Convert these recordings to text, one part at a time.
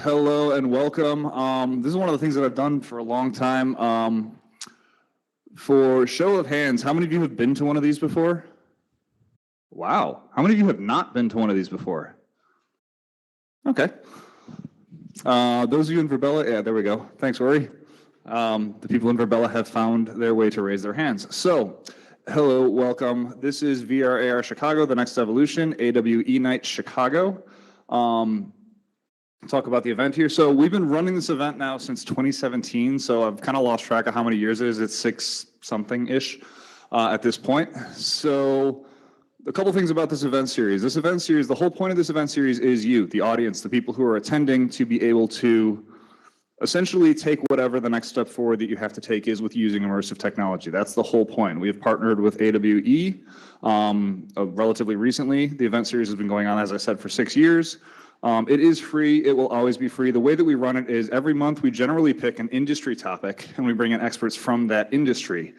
Hello and welcome. This is one of the things that I've done for a long time. For show of hands, how many of you have been to one of these before? Wow. How many of you have not been to one of these before? Okay. Those of you in Verbella, yeah, there we go. Thanks, Ori. The people in Verbella have found their way to raise their hands. So, hello, welcome. This is VR AR Chicago, the next evolution, AWE Nite Chicago. Talk about the event here. So we've been running this event now since 2017. So I've kind of lost track of how many years it is. It's 6-something-ish at this point. So a couple things about this event series. This event series, the whole point of this event series is you, the audience, the people who are attending, to be able to essentially take whatever the next step forward that you have to take is with using immersive technology. That's the whole point. We have partnered with AWE relatively recently. The event series has been going on, as I said, for 6 years. It is free. It will always be free. The way that we run it is every month we generally pick an industry topic and we bring in experts from that industry.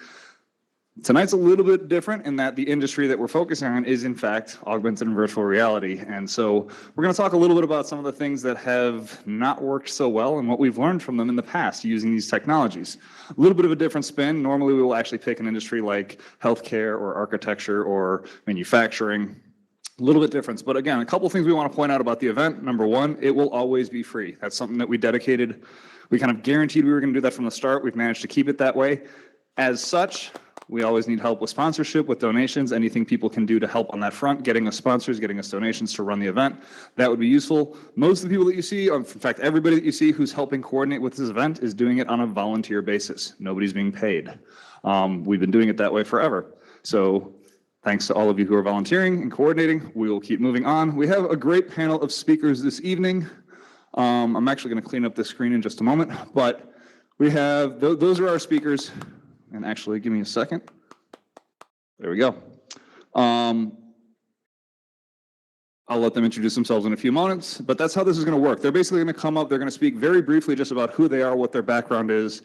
Tonight's a little bit different in that the industry that we're focusing on is in fact augmented and virtual reality. And so we're going to talk a little bit about some of the things that have not worked so well and what we've learned from them in the past using these technologies. A little bit of a different spin. Normally we will actually pick an industry like healthcare or architecture or manufacturing. A little bit different, but again, a couple things we want to point out about the event. Number one, it will always be free. That's something that we dedicated. We kind of guaranteed we were going to do that from the start. We've managed to keep it that way. As such, we always need help with sponsorship, with donations, anything people can do to help on that front, getting us sponsors, getting us donations to run the event. That would be useful. Most of the people that you see, in fact, everybody that you see who's helping coordinate with this event is doing it on a volunteer basis. Nobody's being paid. We've been doing it that way forever. So thanks to all of you who are volunteering and coordinating. We will keep moving on. We have a great panel of speakers this evening. I'm actually going to clean up the screen in just a moment, but we have, those are our speakers. And actually, give me a second. There we go. I'll let them introduce themselves in a few moments, but that's how this is going to work. They're basically going to come up. They're going to speak very briefly just about who they are, what their background is,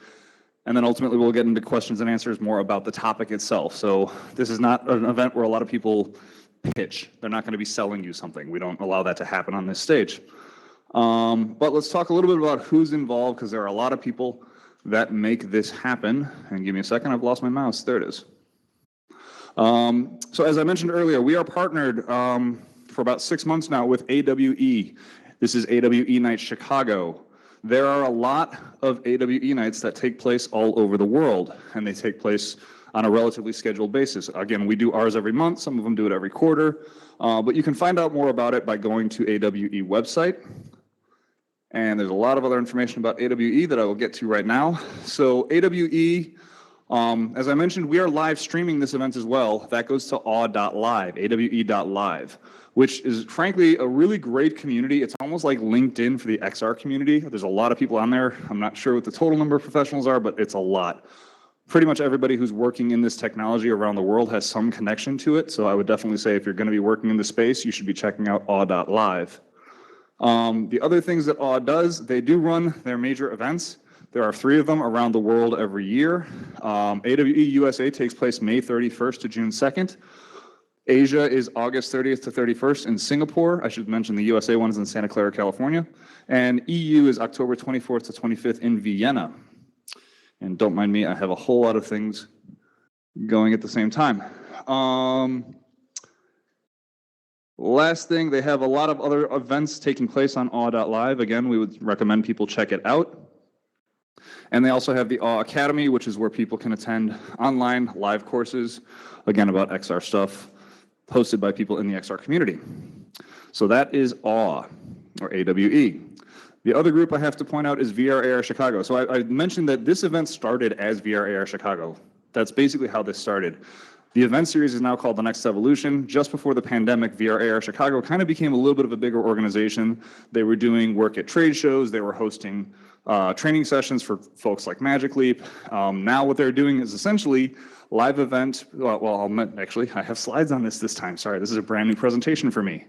and then ultimately we'll get into questions and answers more about the topic itself. So this is not an event where a lot of people pitch. They're not going to be selling you something. We don't allow that to happen on this stage. But let's talk a little bit about who's involved, because there are a lot of people that make this happen. And give me a second, I've lost my mouse. There it is. So as I mentioned earlier, we are partnered for about 6 months now with AWE. This is AWE Nite Chicago. There are a lot of AWE nights that take place all over the world, and they take place on a relatively scheduled basis. Again, we do ours every month. Some of them do it every quarter, but you can find out more about it by going to AWE website. And there's a lot of other information about AWE that I will get to right now. So AWE, as I mentioned, we are live streaming this event as well. That goes to awe.live, awe.live, which is frankly a really great community. It's almost like LinkedIn for the XR community. There's a lot of people on there. I'm not sure what the total number of professionals are, but it's a lot. Pretty much everybody who's working in this technology around the world has some connection to it. So I would definitely say if you're going to be working in the space, you should be checking out awe.live. The other things that AWE does, they do run their major events. There are 3 of them around the world every year. AWE USA takes place May 31st to June 2nd. Asia is August 30th to 31st in Singapore. I should mention the USA one is in Santa Clara, California. And EU is October 24th to 25th in Vienna. And don't mind me, I have a whole lot of things going at the same time. Last thing, they have a lot of other events taking place on awe.live. Again, we would recommend people check it out. And they also have the AWE Academy, which is where people can attend online live courses, again, about XR stuff, hosted by people in the XR community. So that is AWE, or AWE. The other group I have to point out is VR AR Chicago. So I mentioned that this event started as VR AR Chicago. That's basically how this started. The event series is now called The Next Evolution. Just before the pandemic, VR AR Chicago kind of became a little bit of a bigger organization. They were doing work at trade shows. They were hosting training sessions for folks like Magic Leap. Now what they're doing is essentially live event. Actually, I have slides on this time. Sorry, this is a brand new presentation for me.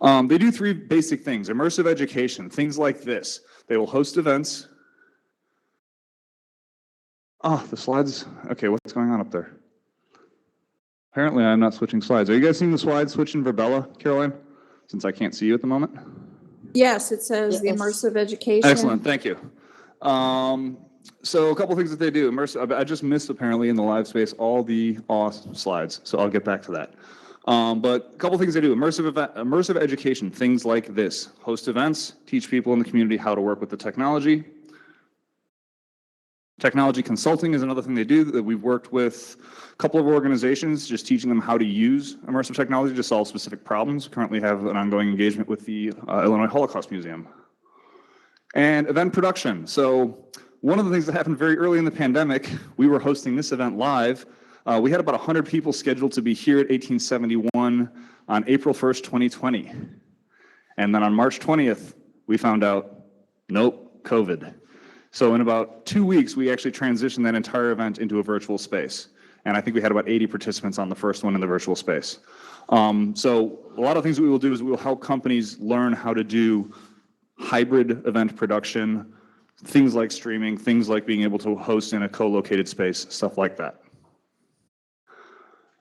They do 3 basic things. Immersive education, things like this. They will host events. Oh, the slides. Okay, what's going on up there? Apparently, I'm not switching slides. Are you guys seeing the slides switch in Verbella, Caroline? Since I can't see you at the moment. Yes, it says the immersive education. Excellent, thank you. So a couple things that they do. Immersive, I just missed apparently in the live space all the awesome slides, so I'll get back to that. But a couple things they do. Immersive education, things like this. Host events, teach people in the community how to work with the technology. Technology consulting is another thing they do that we've worked with a couple of organizations, just teaching them how to use immersive technology to solve specific problems. We currently have an ongoing engagement with the Illinois Holocaust Museum. And event production. So one of the things that happened very early in the pandemic, we were hosting this event live. We had about 100 people scheduled to be here at 1871 on April 1st, 2020. And then on March 20th, we found out, nope, COVID. So in about 2 weeks, we actually transitioned that entire event into a virtual space. And I think we had about 80 participants on the first one in the virtual space. So a lot of things that we will do is we will help companies learn how to do hybrid event production, things like streaming, things like being able to host in a co-located space, stuff like that.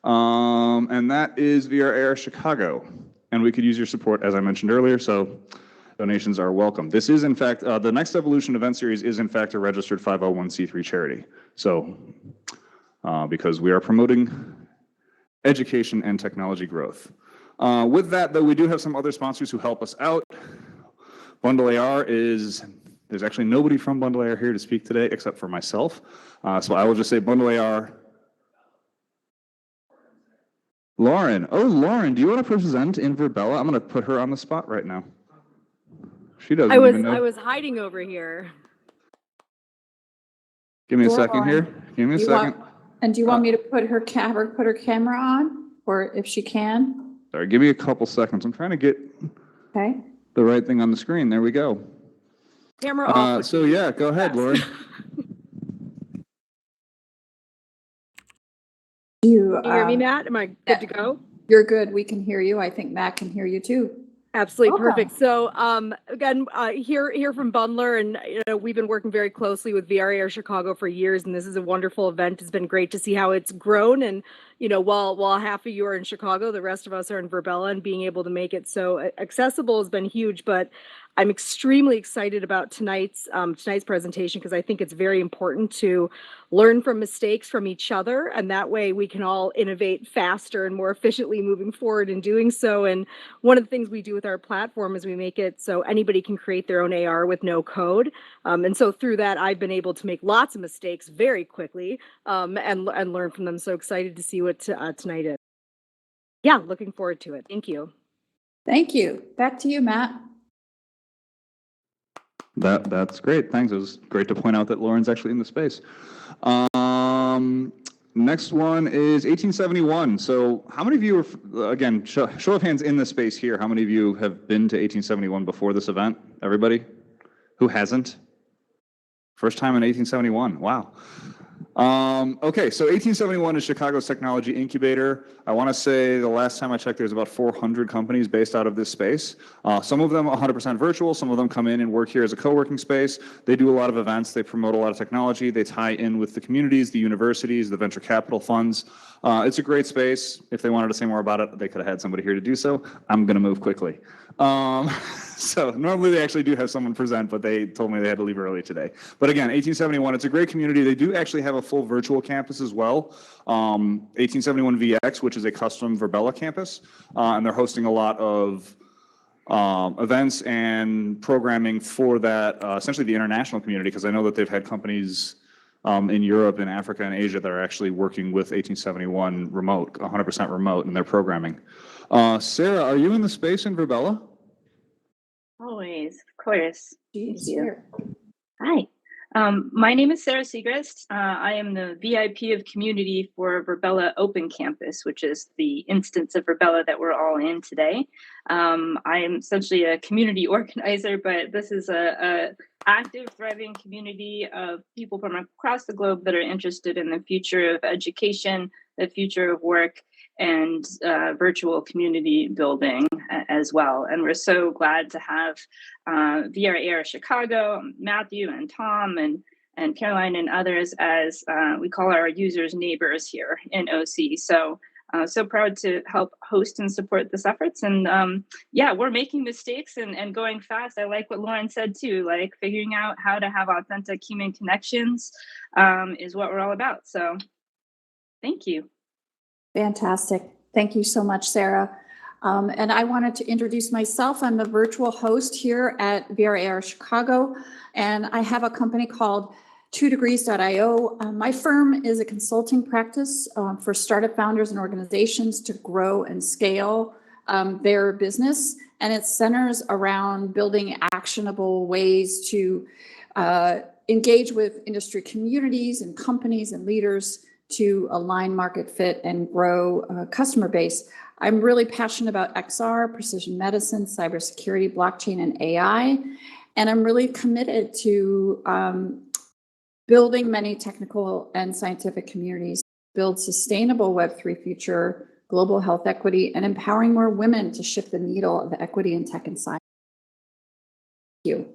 And that is VR Chicago. And we could use your support, as I mentioned earlier, so donations are welcome. This is, in fact, the Next Evolution event series is, in fact, a registered 501c3 charity. So, because we are promoting education and technology growth. With that, though, we do have some other sponsors who help us out. Bundle AR there's actually nobody from Bundle AR here to speak today except for myself. So I will just say Bundle AR. Lauren. Oh, Lauren, do you want to present in Verbella? I'm going to put her on the spot right now. She doesn't even know. I was hiding over here. Give me a second here. Give me a second. Do you want me to put her camera on, or if she can? Sorry, give me a couple seconds. I'm trying to get the right thing on the screen. There we go. Camera off. So yeah, go ahead, Lauren. Can you hear me, Matt? Am I good to go? You're good. We can hear you. I think Matt can hear you too. Absolutely perfect. So again, here from Bundler, and we've been working very closely with VR Chicago for years, and this is a wonderful event. It's been great to see how it's grown, and while half of you are in Chicago, the rest of us are in Verbella, and being able to make it so accessible has been huge. But I'm extremely excited about tonight's presentation, because I think it's very important to learn from mistakes from each other, and that way we can all innovate faster and more efficiently moving forward in doing so. And one of the things we do with our platform is we make it so anybody can create their own AR with no code. And so through that, I've been able to make lots of mistakes very quickly and learn from them. So excited to see what tonight is. Yeah, looking forward to it. Thank you. Thank you. Back to you, Matt. That's great. Thanks. It was great to point out that Lauren's actually in the space. Next one is 1871. So how many of you are, again, show of hands in the space here, how many of you have been to 1871 before this event? Everybody? Who hasn't? First time in 1871. Wow. Okay, so 1871 is Chicago's technology incubator. I want to say the last time I checked, there's about 400 companies based out of this space. Some of them 100% virtual. Some of them come in and work here as a co-working space. They do a lot of events. They promote a lot of technology. They tie in with the communities, the universities, the venture capital funds. It's a great space. If they wanted to say more about it, they could have had somebody here to do so. I'm going to move quickly. So normally they actually do have someone present, but they told me they had to leave early today. But again, 1871, it's a great community. They do actually have a full virtual campus as well. 1871 VX, which is a custom Verbella campus. And they're hosting a lot of events and programming for that, essentially the international community, because I know that they've had companies in Europe and Africa and Asia that are actually working with 1871 remote, 100% remote in their programming. Sarah, are you in the space in Verbella? Always, of course. She's here. Hi, my name is Sarah Segrist. I am the VIP of community for Verbella Open Campus, which is the instance of Verbella that we're all in today. I am essentially a community organizer, but this is a active, thriving community of people from across the globe that are interested in the future of education, the future of work, and virtual community building as well. And we're so glad to have VR Chicago, Matthew and Tom and Caroline and others as we call our users neighbors here in OC. So So proud to help host and support this efforts. And yeah, we're making mistakes and going fast. I like what Lauren said too, like figuring out how to have authentic human connections is what we're all about. So thank you. Fantastic. Thank you so much, Sarah. And I wanted to introduce myself. I'm the virtual host here at VRAR Chicago, and I have a company called 2degrees.io. My firm is a consulting practice for startup founders and organizations to grow and scale their business. And it centers around building actionable ways to engage with industry communities and companies and leaders to align market fit and grow a customer base. I'm really passionate about XR, precision medicine, cybersecurity, blockchain, and AI. And I'm really committed to building many technical and scientific communities, build sustainable Web3 future, global health equity, and empowering more women to shift the needle of equity in tech and science. Thank you.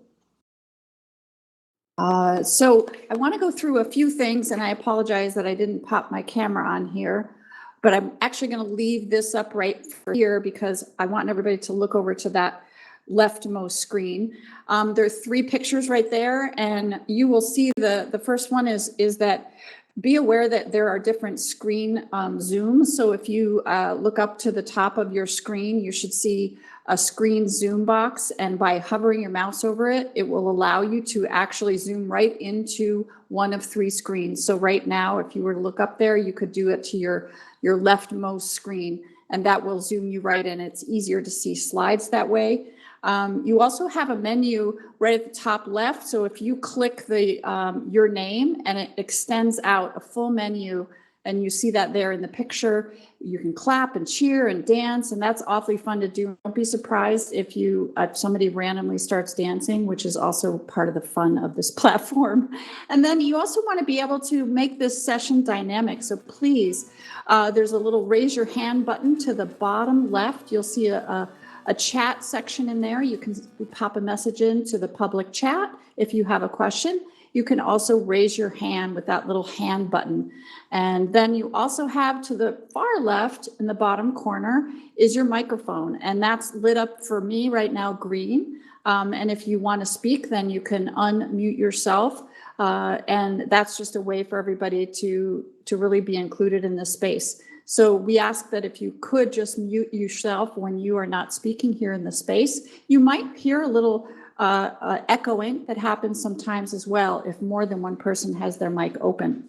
So I want to go through a few things, and I apologize that I didn't pop my camera on here, but I'm actually going to leave this up right here because I want everybody to look over to that leftmost screen. There are 3 pictures right there, and you will see the first one is that be aware that there are different screen zooms. So if you look up to the top of your screen, you should see a screen zoom box, and by hovering your mouse over it, it will allow you to actually zoom right into one of 3 screens. So right now, if you were to look up there, you could do it to your leftmost screen, and that will zoom you right in. It's easier to see slides that way. You also have a menu right at the top left. So if you click your name, and it extends out a full menu, and you see that there in the picture, you can clap and cheer and dance, and that's awfully fun to do. Don't be surprised if somebody randomly starts dancing, which is also part of the fun of this platform. And then you also want to be able to make this session dynamic. So please, there's a little raise your hand button to the bottom left. You'll see a chat section in there. You can pop a message into the public chat if you have a question. You can also raise your hand with that little hand button. And then you also have to the far left in the bottom corner is your microphone. And that's lit up for me right now green. And if you want to speak, then you can unmute yourself. And that's just a way for everybody to really be included in this space. So we ask that if you could just mute yourself when you are not speaking here in the space. You might hear a little echoing that happens sometimes as well if more than one person has their mic open.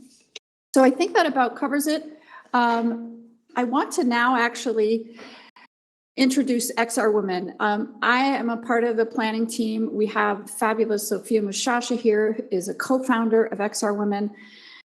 So I think that about covers it. I want to now actually introduce XR Women. I am a part of the planning team. We have fabulous Sophia Mushasha here, who is a co-founder of XR Women.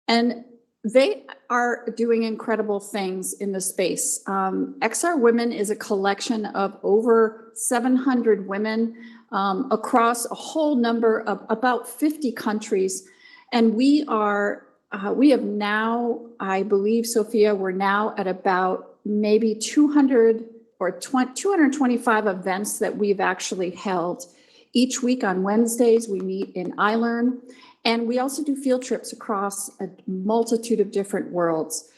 And they are doing incredible things in the space. XR Women is a collection of over 700 women across a whole number of about 50 countries. And we have now, I believe, Sophia, we're now at about maybe 200 or 225 events that we've actually held. Each week on Wednesdays, we meet in iLearn. And we also do field trips across a multitude of different worlds.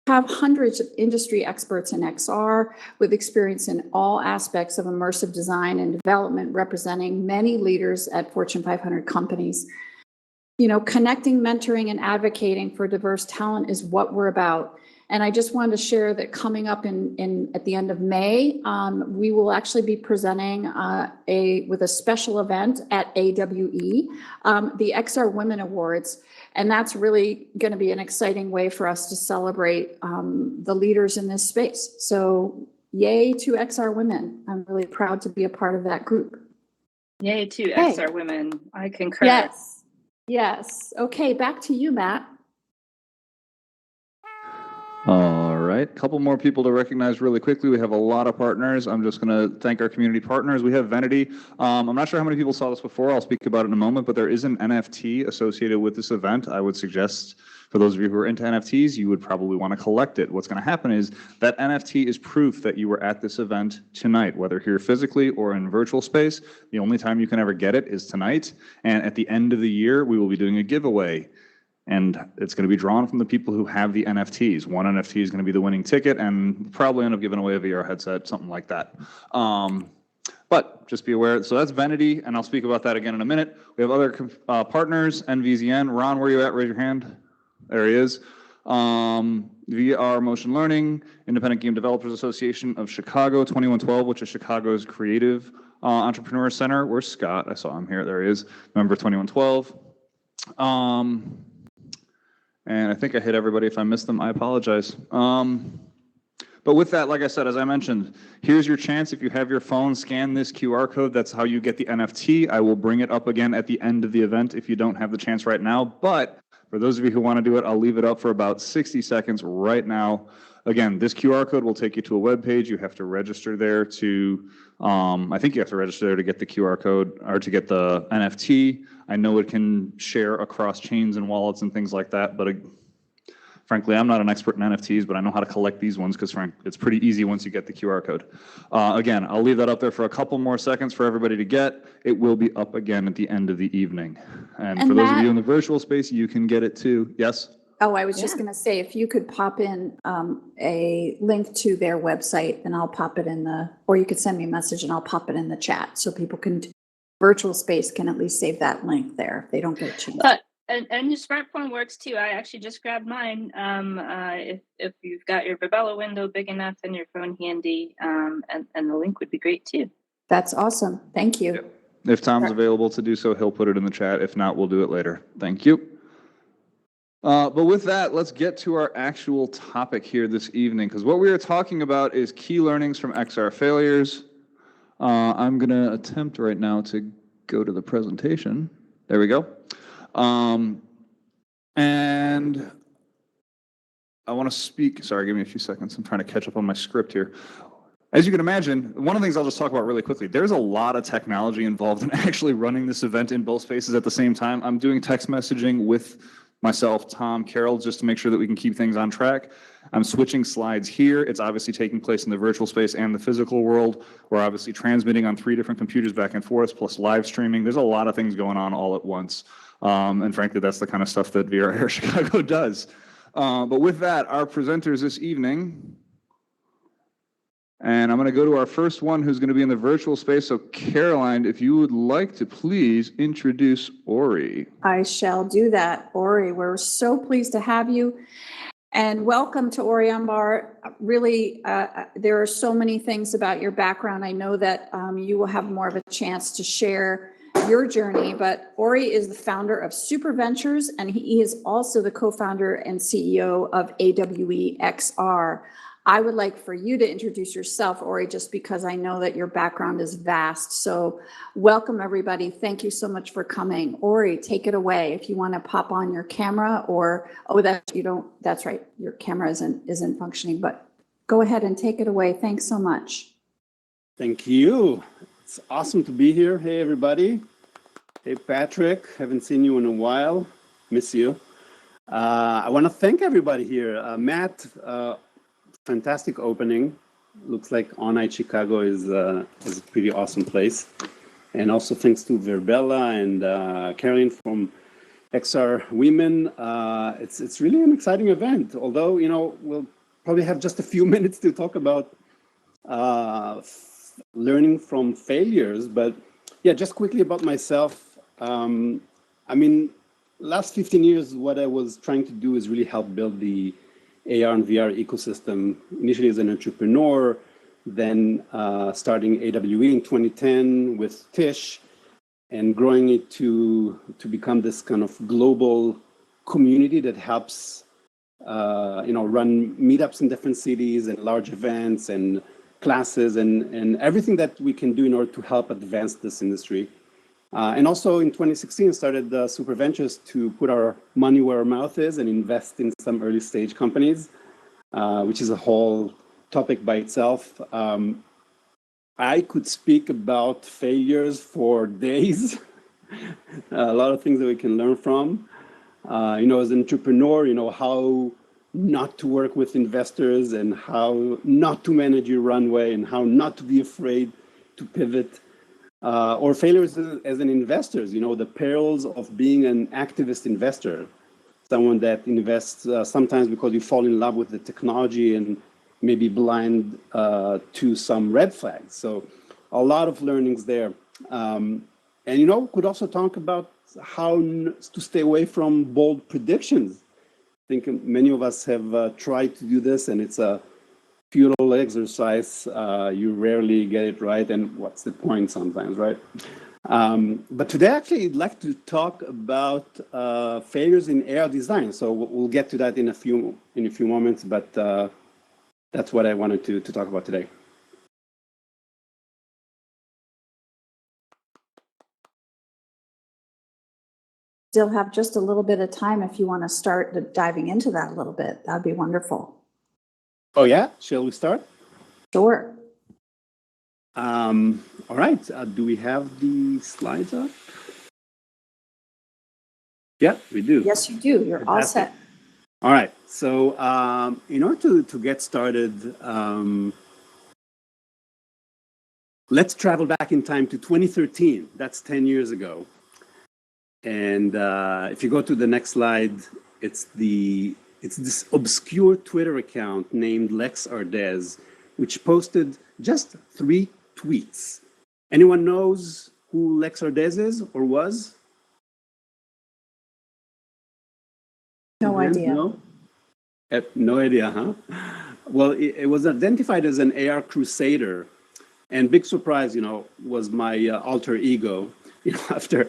We have hundreds of industry experts in XR with experience in all aspects of immersive design and development, representing many leaders at Fortune 500 companies. You know, connecting, mentoring, and advocating for diverse talent is what we're about. And I just wanted to share that coming up at the end of May, we will actually be presenting with a special event at AWE, the XR Women Awards. And that's really going to be an exciting way for us to celebrate the leaders in this space. So yay to XR Women. I'm really proud to be a part of that group. Yay to XR Women. I concur. Yes. Okay, back to you, Matt. All right, a couple more people to recognize really quickly. We have a lot of partners. I'm just going to thank our community partners. We have Venity. I'm not sure how many people saw this before. I'll speak about it in a moment, but there is an NFT associated with this event. I would suggest for those of you who are into NFTs, you would probably want to collect it. What's going to happen is that NFT is proof that you were at this event tonight, whether here physically or in virtual space. The only time you can ever get it is tonight. And at the end of the year, we will be doing a giveaway. And it's going to be drawn from the people who have the NFTs. One NFT is going to be the winning ticket and probably end up giving away a VR headset, something like that. But just be aware. So that's Vanity, and I'll speak about that again in a minute. We have other partners, NVZN. Ron, where are you at? Raise your hand. There he is. VR Motion Learning, Independent Game Developers Association of Chicago, 2112, which is Chicago's creative entrepreneur center. Where's Scott? I saw him here. There he is. Member 2112. And I think I hit everybody. If I missed them, I apologize. But with that, like I said, as I mentioned, here's your chance. If you have your phone, scan this QR code. That's how you get the NFT. I will bring it up again at the end of the event if you don't have the chance right now. But for those of you who want to do it, I'll leave it up for about 60 seconds right now. Again, this QR code will take you to a web page. You have to register there to, I think you have to register there to get the QR code or to get the NFT. I know it can share across chains and wallets and things like that, but frankly, I'm not an expert in NFTs, but I know how to collect these ones because it's pretty easy once you get the QR code. Again, I'll leave that up there for a couple more seconds for everybody to get. It will be up again at the end of the evening. And for those of you in the virtual space, you can get it too. Yes? Oh, I was just going to say, if you could pop in a link to their website, and I'll pop it in or you could send me a message and I'll pop it in the chat so people virtual space can at least save that link there if they don't get a chance. And your smartphone works too. I actually just grabbed mine. If you've got your Virbela window big enough and your phone handy, and the link would be great too. That's awesome. Thank you. Yep. If Tom's available to do so, he'll put it in the chat. If not, we'll do it later. Thank you. But with that, let's get to our actual topic here this evening, because what we are talking about is key learnings from XR failures. I'm going to attempt right now to go to the presentation. There we go. And I want to speak, sorry, give me a few seconds. I'm trying to catch up on my script here. As you can imagine, one of the things I'll just talk about really quickly, there's a lot of technology involved in actually running this event in both spaces at the same time. I'm doing text messaging with myself, Tom, Carol, just to make sure that we can keep things on track. I'm switching slides here. It's obviously taking place in the virtual space and the physical world. We're obviously transmitting on 3 different computers back and forth, plus live streaming. There's a lot of things going on all at once. And frankly, that's the kind of stuff that VR Air Chicago does. But with that, our presenters this evening, and I'm going to go to our first one who's going to be in the virtual space. So Caroline, if you would like to please introduce Ori. I shall do that. Ori, we're so pleased to have you. And welcome to Ori Ambar. Really, there are so many things about your background. I know that you will have more of a chance to share your journey, but Ori is the founder of Super Ventures, and he is also the co-founder and CEO of AWE XR. I would like for you to introduce yourself, Ori, just because I know that your background is vast. So welcome, everybody. Thank you so much for coming. Ori, take it away. If you want to pop on your camera or, that's right, your camera isn't functioning, but go ahead and take it away. Thanks so much. Thank you. It's awesome to be here. Hey, everybody. Hey, Patrick. Haven't seen you in a while. Miss you. I want to thank everybody here. Matt, fantastic opening. Looks like Nite Chicago is a pretty awesome place. And also thanks to Virbela and Caroline from XR Women. It's really an exciting event. Although, we'll probably have just a few minutes to talk about learning from failures. But yeah, just quickly about myself. Last 15 years, what I was trying to do is really help build the AR and VR ecosystem, initially as an entrepreneur, then starting AWE in 2010 with Tish, and growing it to become this kind of global community that helps run meetups in different cities and large events and classes and everything that we can do in order to help advance this industry. And also in 2016, started Super Ventures to put our money where our mouth is and invest in some early stage companies, which is a whole topic by itself. I could speak about failures for days, a lot of things that we can learn from. As an entrepreneur, how not to work with investors and how not to manage your runway and how not to be afraid to pivot. Or failures as an investor, the perils of being an activist investor. someone that invests sometimes because you fall in love with the technology and maybe blind to some red flags. So a lot of learnings there. And, you know, could also talk about how to stay away from bold predictions. I think many of us have tried to do this, and it's a futile exercise. You rarely get it right, and what's the point sometimes, right? But today, actually, I'd like to talk about failures in AR design. So we'll get to that in a few moments, but that's what I wanted to talk about today. Still have just a little bit of time if you want to start diving into that a little bit. That'd be wonderful. Oh, yeah? Shall we start? Sure. All right. Do we have the slides up? Yeah, we do. Yes, you do. You're all set. All right. So in order to get started, let's travel back in time to 2013. That's 10 years ago. And if you go to the next slide, it's this obscure Twitter account named Lex Ardez, which posted just 3 tweets. Anyone knows who Lex Ardez is or was? No idea. No? No idea, huh? Well, it was identified as an AR crusader, and big surprise, was my alter ego. After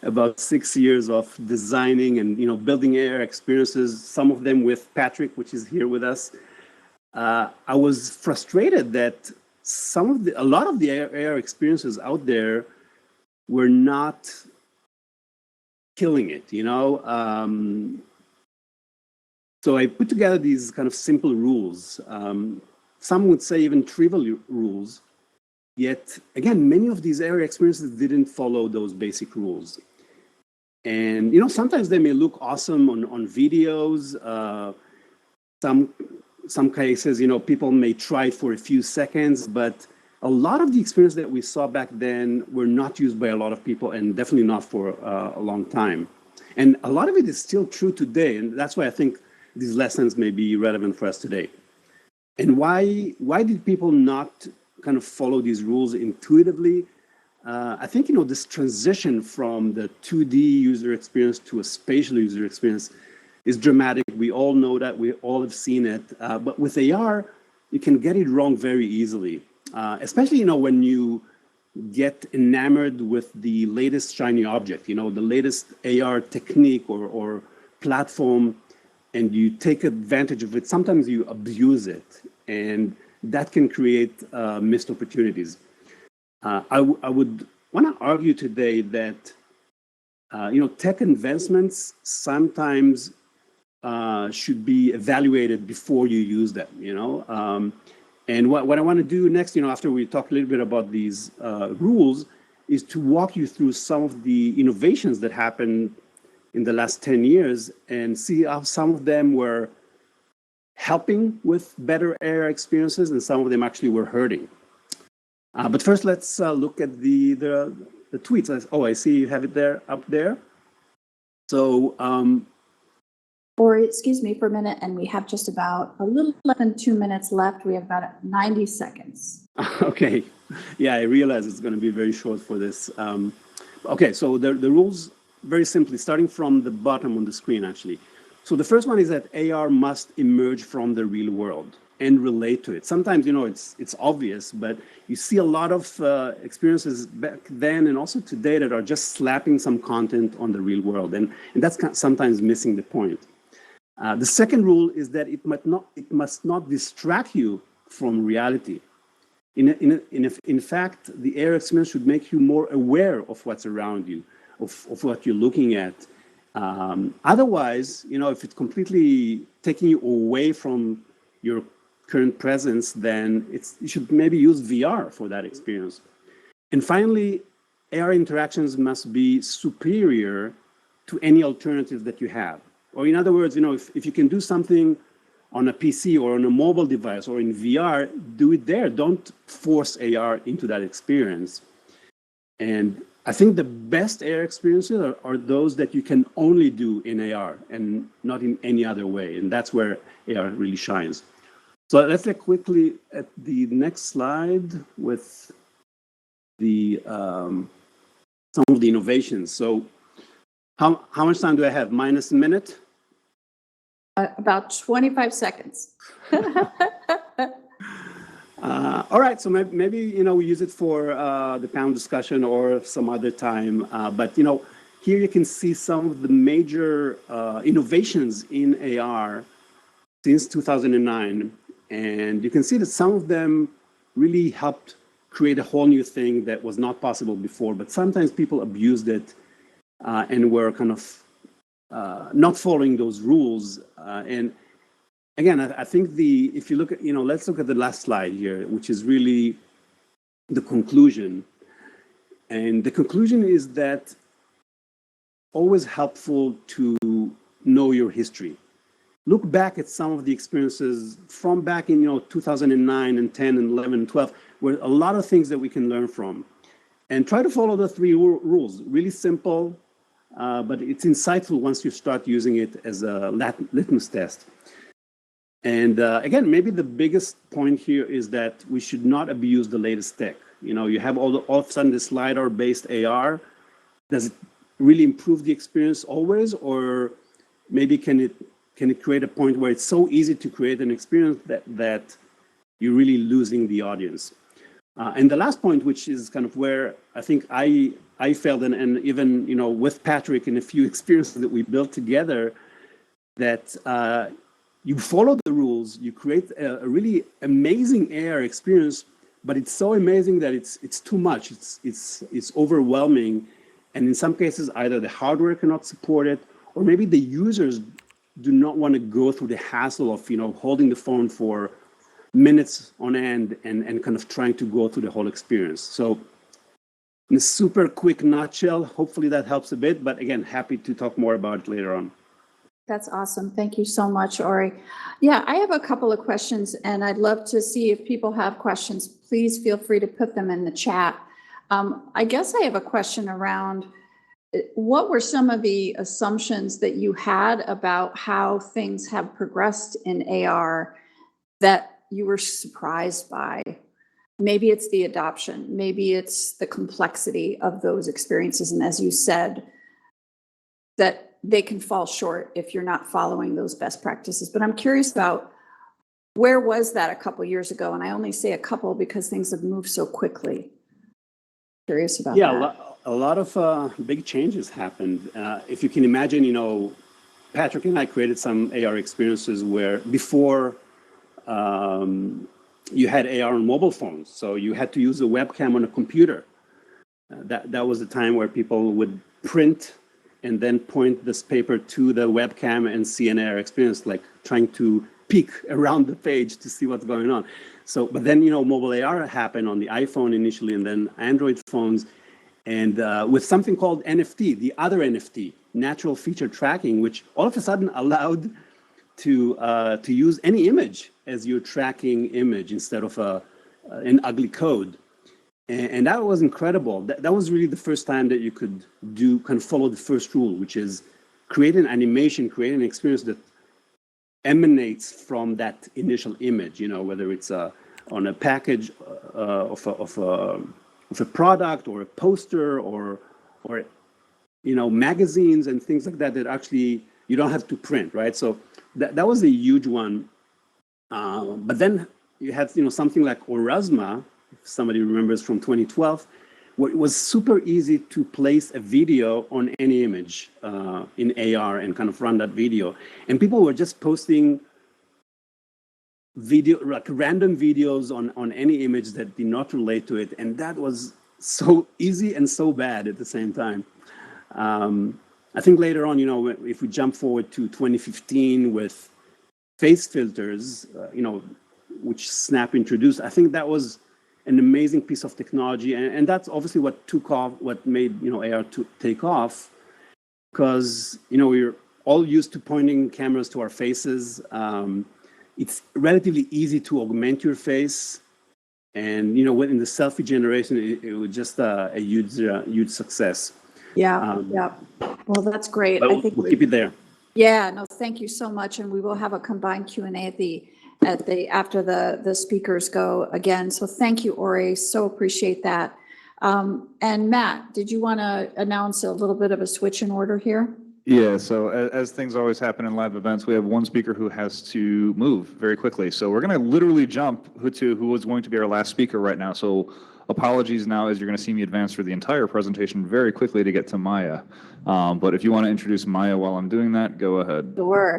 about 6 years of designing and building AR experiences, some of them with Patrick, which is here with us, I was frustrated that a lot of the AR experiences out there were not killing it. So I put together these kind of simple rules. Some would say even trivial rules. Yet, again, many of these AR experiences didn't follow those basic rules. And, sometimes they may look awesome on videos. Some cases, people may try it for a few seconds, but a lot of the experience that we saw back then were not used by a lot of people, and definitely not for a long time. And a lot of it is still true today, and that's why I think these lessons may be relevant for us today. And why did people not kind of follow these rules intuitively? I think, this transition from the 2D user experience to a spatial user experience is dramatic. We all know that. We all have seen it. But with AR, you can get it wrong very easily, especially, when you get enamored with the latest shiny object, the latest AR technique or platform, and you take advantage of it. Sometimes you abuse it, and that can create missed opportunities. I would want to argue today that tech advancements sometimes should be evaluated before you use them. And what I want to do next, after we talk a little bit about these rules, is to walk you through some of the innovations that happened in the last 10 years and see how some of them were helping with better AR experiences, and some of them actually were hurting. But first, let's look at the tweets. Oh, I see you have it up there. So, Or excuse me for a minute, and we have just about a little less than 2 minutes left. We have about 90 seconds. Okay. Yeah, I realize it's going to be very short for this. Okay, so the rules, very simply, starting from the bottom on the screen, actually. So the first one is that AR must emerge from the real world and relate to it. Sometimes, it's obvious, but you see a lot of experiences back then and also today that are just slapping some content on the real world. And that's sometimes missing the point. The second rule is that it must not distract you from reality. In fact, the AR experience should make you more aware of what's around you, of what you're looking at. Otherwise, if it's completely taking you away from your current presence, then you should maybe use VR for that experience. And finally, AR interactions must be superior to any alternative that you have. Or in other words, if you can do something on a PC or on a mobile device or in VR, do it there. Don't force AR into that experience. And I think the best AR experiences are those that you can only do in AR and not in any other way. And that's where AR really shines. So let's look quickly at the next slide with the some of the innovations. So how much time do I have? Minus a minute? About 25 seconds. All right, so maybe we use it for the panel discussion or some other time. But here you can see some of the major innovations in AR since 2009, and you can see that some of them really helped create a whole new thing that was not possible before. But sometimes people abused it and were kind of not following those rules. And again, I think if you look at, let's look at the last slide here, which is really the conclusion. And the conclusion is that always helpful to know your history. Look back at some of the experiences from back in 2009 and 10 and 11 and 12, where a lot of things that we can learn from. And try to follow the 3 rules. Really simple, but it's insightful once you start using it as a litmus test. And again, maybe the biggest point here is that we should not abuse the latest tech. You have all of a sudden this LiDAR-based AR. Does it really improve the experience always, or maybe can it create a point where it's so easy to create an experience that you're really losing the audience? And the last point, which is kind of where I think I failed, and even with Patrick and a few experiences that we built together, that you follow the rules, you create a really amazing AR experience, but it's so amazing that it's too much. It's overwhelming, and in some cases, either the hardware cannot support it, or maybe the users do not want to go through the hassle of holding the phone for minutes on end and kind of trying to go through the whole experience. So, in a super quick nutshell, hopefully that helps a bit. But again, happy to talk more about it later on. That's awesome. Thank you so much, Ori. Yeah, I have a couple of questions, and I'd love to see if people have questions. Please feel free to put them in the chat. I guess I have a question around what were some of the assumptions that you had about how things have progressed in AR that you were surprised by? Maybe it's the adoption, maybe it's the complexity of those experiences. And as you said, that they can fall short if you're not following those best practices. But I'm curious about where was that a couple years ago? And I only say a couple because things have moved so quickly. Curious about that. Yeah, a lot of big changes happened. If you can imagine, Patrick and I created some AR experiences where before you had AR on mobile phones. So you had to use a webcam on a computer. That was the time where people would print and then point this paper to the webcam and see an AR experience, like trying to peek around the page to see what's going on. So, but then, mobile AR happened on the iPhone initially, and then Android phones, and with something called NFT, the other NFT, natural feature tracking, which all of a sudden allowed to use any image as your tracking image instead of an ugly code. And that was incredible. That was really the first time that you could follow the first rule, which is create an animation, create an experience that emanates from that initial image, whether it's on a package of a product or a poster or magazines and things like that actually you don't have to print, right? So that was a huge one. But then you had something like Orasma, if somebody remembers, from 2012, where it was super easy to place a video on any image in AR and kind of run that video. And people were just posting random videos on any image that did not relate to it. And that was so easy and so bad at the same time. I think later on, if we jump forward to 2015 with face filters, which Snap introduced, I think that was an amazing piece of technology, and that's obviously what made AR to take off, because we're all used to pointing cameras to our faces. It's relatively easy to augment your face And when the selfie generation, it was just a huge success. Yeah, yeah. Well, that's great. But I think we'll keep it there. Yeah, no, thank you so much. And we will have a combined Q&A after the speakers go again. So thank you, Ori. So appreciate that. And Matt, did you want to announce a little bit of a switch in order here? Yeah, so as things always happen in live events, we have one speaker who has to move very quickly. So we're going to literally jump to who was going to be our last speaker right now. So apologies now, as you're going to see me advance through the entire presentation very quickly to get to Maya. But if you want to introduce Maya while I'm doing that, go ahead.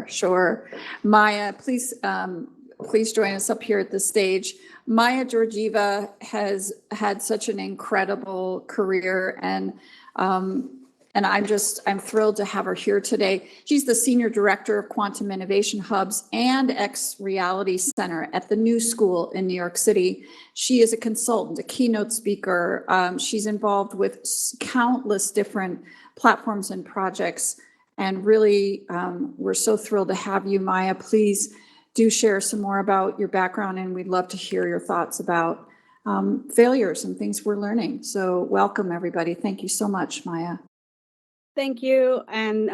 Sure. Maya, please join us up here at the stage. Maya Georgieva has had such an incredible career, and I'm thrilled to have her here today. She's the Senior Director of Quantum Innovation Hubs and X Reality Center at the New School in New York City. She is a consultant, a keynote speaker. She's involved with countless different platforms and projects. And really, we're so thrilled to have you, Maya. Please do share some more about your background, and we'd love to hear your thoughts about failures and things we're learning. So welcome, everybody. Thank you so much, Maya. Thank you. And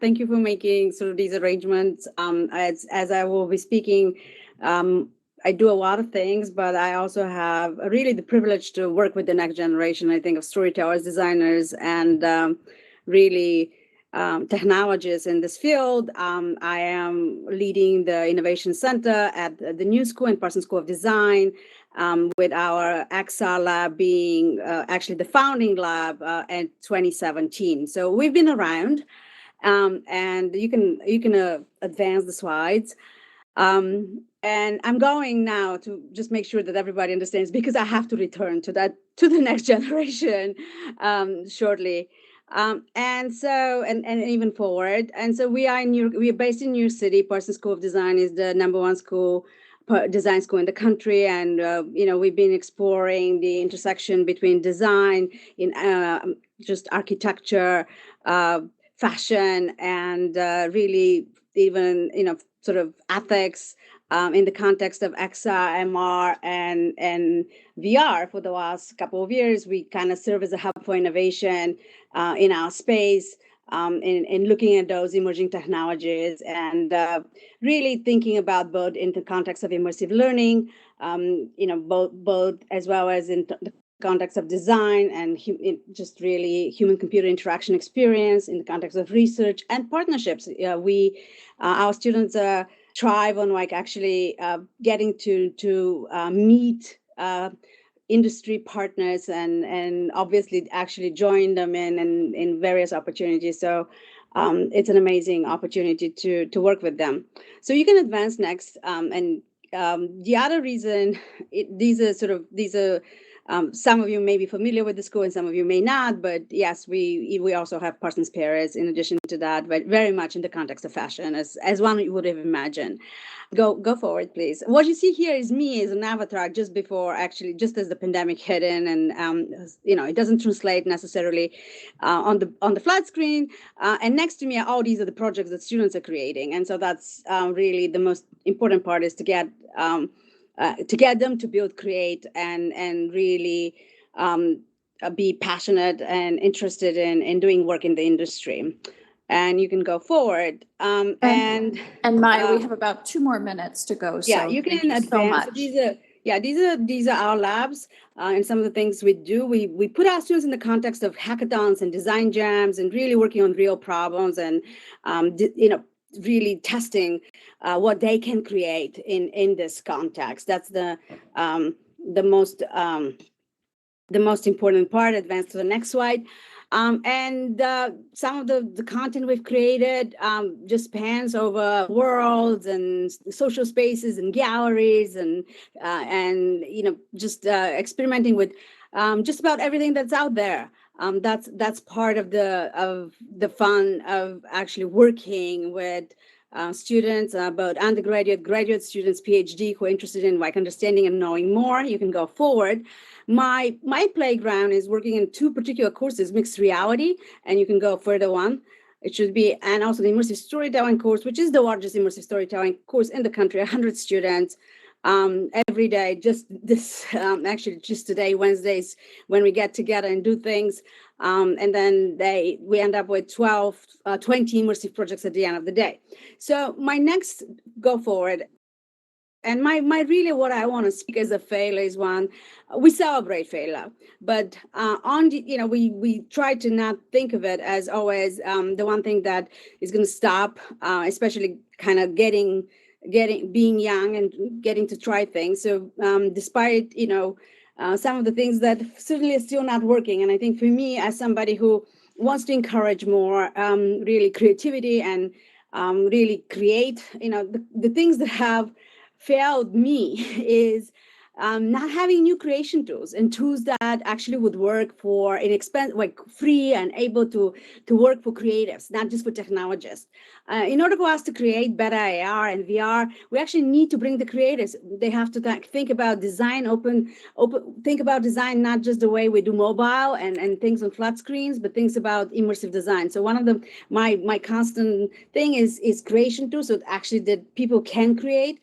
thank you for making sort of these arrangements. As I will be speaking, I do a lot of things, but I also have really the privilege to work with the next generation, I think, of storytellers, designers, and really technologists in this field. I am leading the Innovation Center at the New School and Parsons School of Design, with our XR lab being actually the founding lab in 2017. So we've been around, and you can advance the slides. And I'm going now to just make sure that everybody understands, because I have to return to the next generation shortly. And even forward. And so we are based in New York City. Parsons School of Design is the #1 design school in the country. And, we've been exploring the intersection between design in just architecture, fashion, and really even, sort of ethics in the context of XR, MR, and VR. For the last couple of years, we kind of serve as a hub for innovation in our space, in looking at those emerging technologies, and really thinking about both in the context of immersive learning, both as well as in the context of design and just really human-computer interaction experience in the context of research and partnerships. Our students thrive on actually getting to meet industry partners and obviously actually join them in various opportunities. So it's an amazing opportunity to work with them. So you can advance next. And the other reason, these are some of you may be familiar with the school and some of you may not, but yes, we also have Parsons Paris in addition to that, but very much in the context of fashion, as one would have imagined. Go forward, please. What you see here is me as an avatar just as the pandemic hit in, and it doesn't translate necessarily on the flat screen. And next to me, these are the projects that students are creating, and so that's really the most important part, is to get them to build, create, and really be passionate and interested in doing work in the industry. And you can go forward. And Maya, we have about 2 more minutes to go. So you can advance. So much. These are our labs and some of the things we do. We put our students in the context of hackathons and design jams and really working on real problems and really testing what they can create in this context. That's the most important part. Advance to the next slide. And some of the content we've created just spans over worlds and social spaces and galleries and just experimenting with just about everything that's out there. That's part of the fun of actually working with students, both undergraduate, graduate students, PhD, who are interested in understanding and knowing more. You can go forward. My playground is working in 2 particular courses, mixed reality, and you can go further one. It should be, and also the immersive storytelling course, which is the largest immersive storytelling course in the country, 100 students. every day. Just this, actually, just today, Wednesdays, when we get together and do things, and then we end up with 20 immersive projects at the end of the day. So my next go forward, and my really what I want to speak as a failure is one, we celebrate failure, but we try to not think of it as always the one thing that is going to stop, especially kind of being young and getting to try things. So despite some of the things that certainly are still not working, and I think for me as somebody who wants to encourage more really creativity and really create, the things that have failed me is not having new creation tools and tools that actually would work for like free and able to work for creatives, not just for technologists. In order for us to create better AR and VR, we actually need to bring the creators. They have to think about design, think about design, not just the way we do mobile and things on flat screens, but things about immersive design. So one of my constant thing is creation tools, so actually that people can create.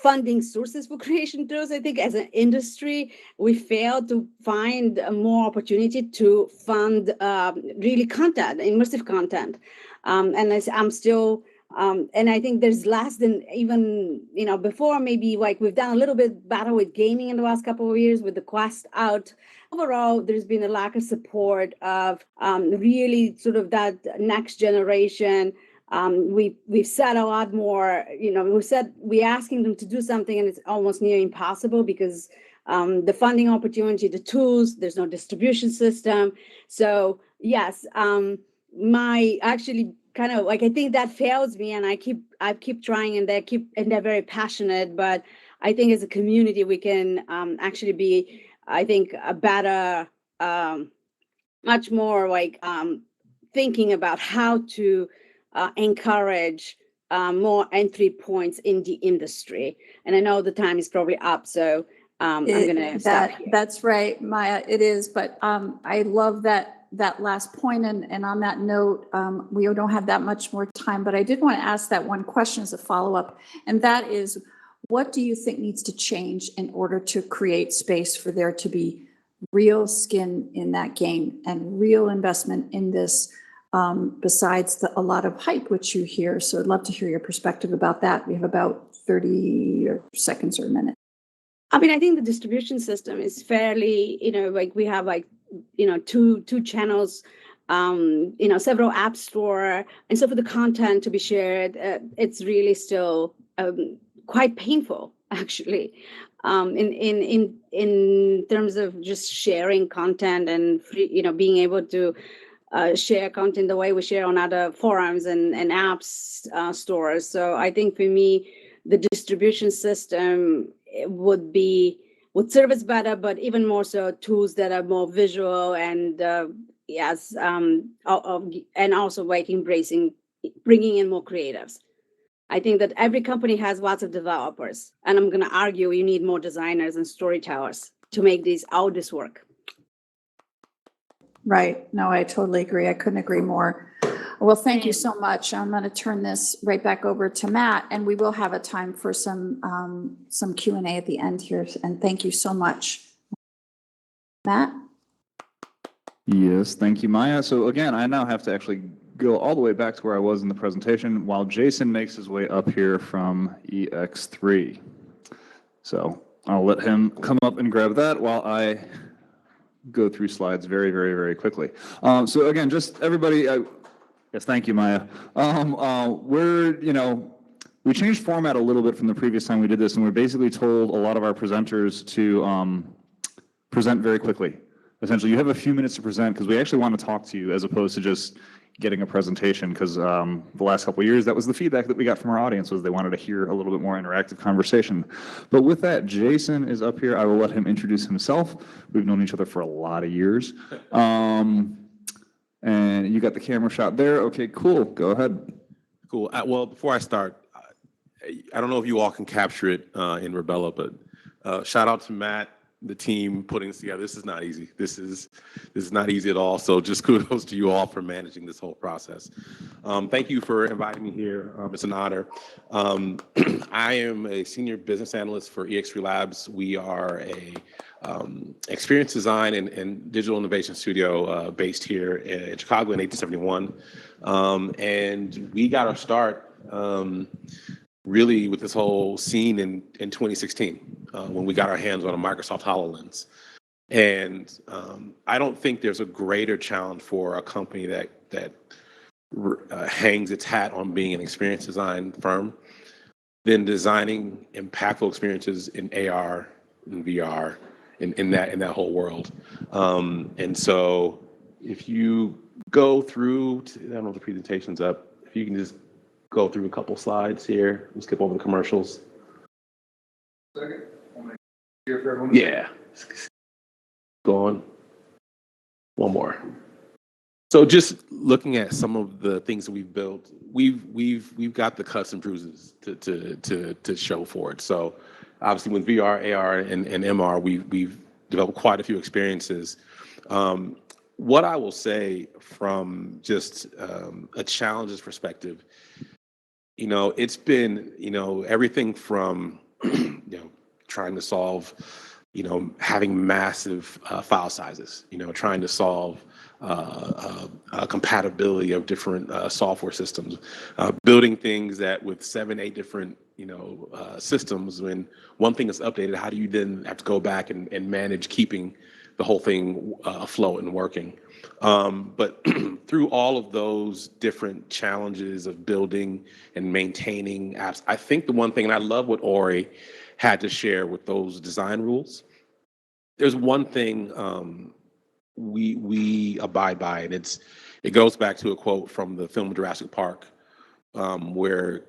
Funding sources for creation tools. I think as an industry, we failed to find more opportunity to fund really content, immersive content. And I'm still, and I think there's less than even, before maybe like we've done a little bit better with gaming in the last couple of years with the Quest out. Overall, there's been a lack of support of really sort of that next generation. We've said a lot more, we're asking them to do something and it's almost near impossible because the funding opportunity, the tools, there's no distribution system. So yes, actually kind of like, I think that fails me and I keep trying and they're very passionate, but I think as a community, we can actually be, I think, a better, much more like thinking about how to encourage more entry points in the industry. And I know the time is probably up, so I'm going to stop here. That's right, Maya, it is. But I love that last point. And on that note, we don't have that much more time, but I did want to ask that one question as a follow-up. And that is, what do you think needs to change in order to create space for there to be real skin in that game and real investment in this? Besides a lot of hype, which you hear. So I'd love to hear your perspective about that. We have about 30 seconds or a minute. I mean, I think the distribution system is fairly, like we have like, two channels, several app store. And so for the content to be shared, it's really still quite painful, actually, in terms of just sharing content and free, being able to share content the way we share on other forums and apps stores. So I think for me, the distribution system would serve us better, but even more so tools that are more visual and and also like bringing in more creatives. I think that every company has lots of developers, and I'm going to argue you need more designers and storytellers to make all this work. Right. No, I totally agree. I couldn't agree more. Well, thank you so much. I'm going to turn this right back over to Matt, and we will have a time for some Q&A at the end here. And thank you so much. Matt? Yes, thank you, Maya. So again, I now have to actually go all the way back to where I was in the presentation while Jason makes his way up here from EX3. So I'll let him come up and grab that while I go through slides very, very, very quickly. So again, just everybody, yes, thank you, Maya. We changed format a little bit from the previous time we did this, and we basically told a lot of our presenters to present very quickly. Essentially, you have a few minutes to present because we actually want to talk to you as opposed to just getting a presentation, because the last couple of years, that was the feedback that we got from our audience, was they wanted to hear a little bit more interactive conversation. But with that, Jason is up here. I will let him introduce himself. We've known each other for a lot of years. And you got the camera shot there. Okay, cool. Go ahead. Cool. Well, before I start, I don't know if you all can capture it in Rebella, but shout out to Matt the team putting this together. This is not easy. This is not easy at all. So just kudos to you all for managing this whole process. Thank you for inviting me here. It's an honor. I am a senior business analyst for EX3 Labs. We are a experience design and digital innovation studio based here in Chicago in 1871. And we got our start really with this whole scene in 2016 when we got our hands on a Microsoft HoloLens. And I don't think there's a greater challenge for a company that hangs its hat on being an experience design firm than designing impactful experiences in AR and VR in that whole world. And so if you go through, I don't know if the presentation's up, if you can just go through a couple slides here. We'll skip over the commercials. Second. Here for everyone. Yeah. Go on. One more. So just looking at some of the things that we've built, we've got the cuts and bruises to show for it. So obviously with VR, AR, and MR, we've developed quite a few experiences. What I will say from just a challenges perspective, it's been, everything from, trying to solve, having massive file sizes, trying to solve compatibility of different software systems, building things that with 7, 8 different, systems, when one thing is updated, how do you then have to go back and manage keeping the whole thing afloat and working? But through all of those different challenges of building and maintaining apps, I think the one thing, and I love what Ori had to share with those design rules, there's one thing we abide by, and it goes back to a quote from the film Jurassic Park, where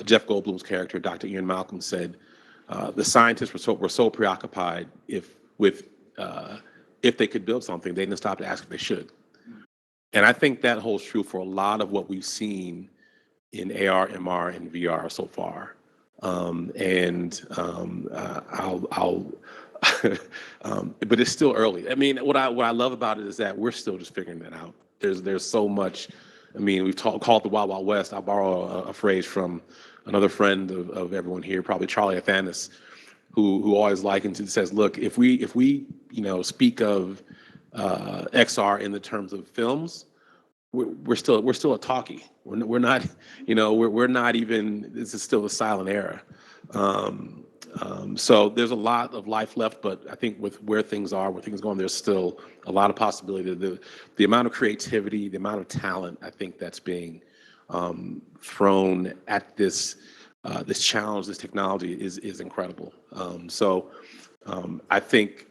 Jeff Goldblum's character, Dr. Ian Malcolm, said, the scientists were so preoccupied if they could build something, they didn't stop to ask if they should. And I think that holds true for a lot of what we've seen in AR, MR, and VR so far. But it's still early. I mean, what I love about it is that we're still just figuring that out. There's so much. I mean, we've called the Wild Wild West. I'll borrow a phrase from another friend of everyone here, probably Charlie Athanas, who always likens it, says, look, if we speak of XR in the terms of films, we're still a talkie. We're not, we're not even. This is still a silent era. So there's a lot of life left, but I think with where things are going, there's still a lot of possibility. The amount of creativity, the amount of talent, I think that's being thrown at this challenge, this technology is incredible. I think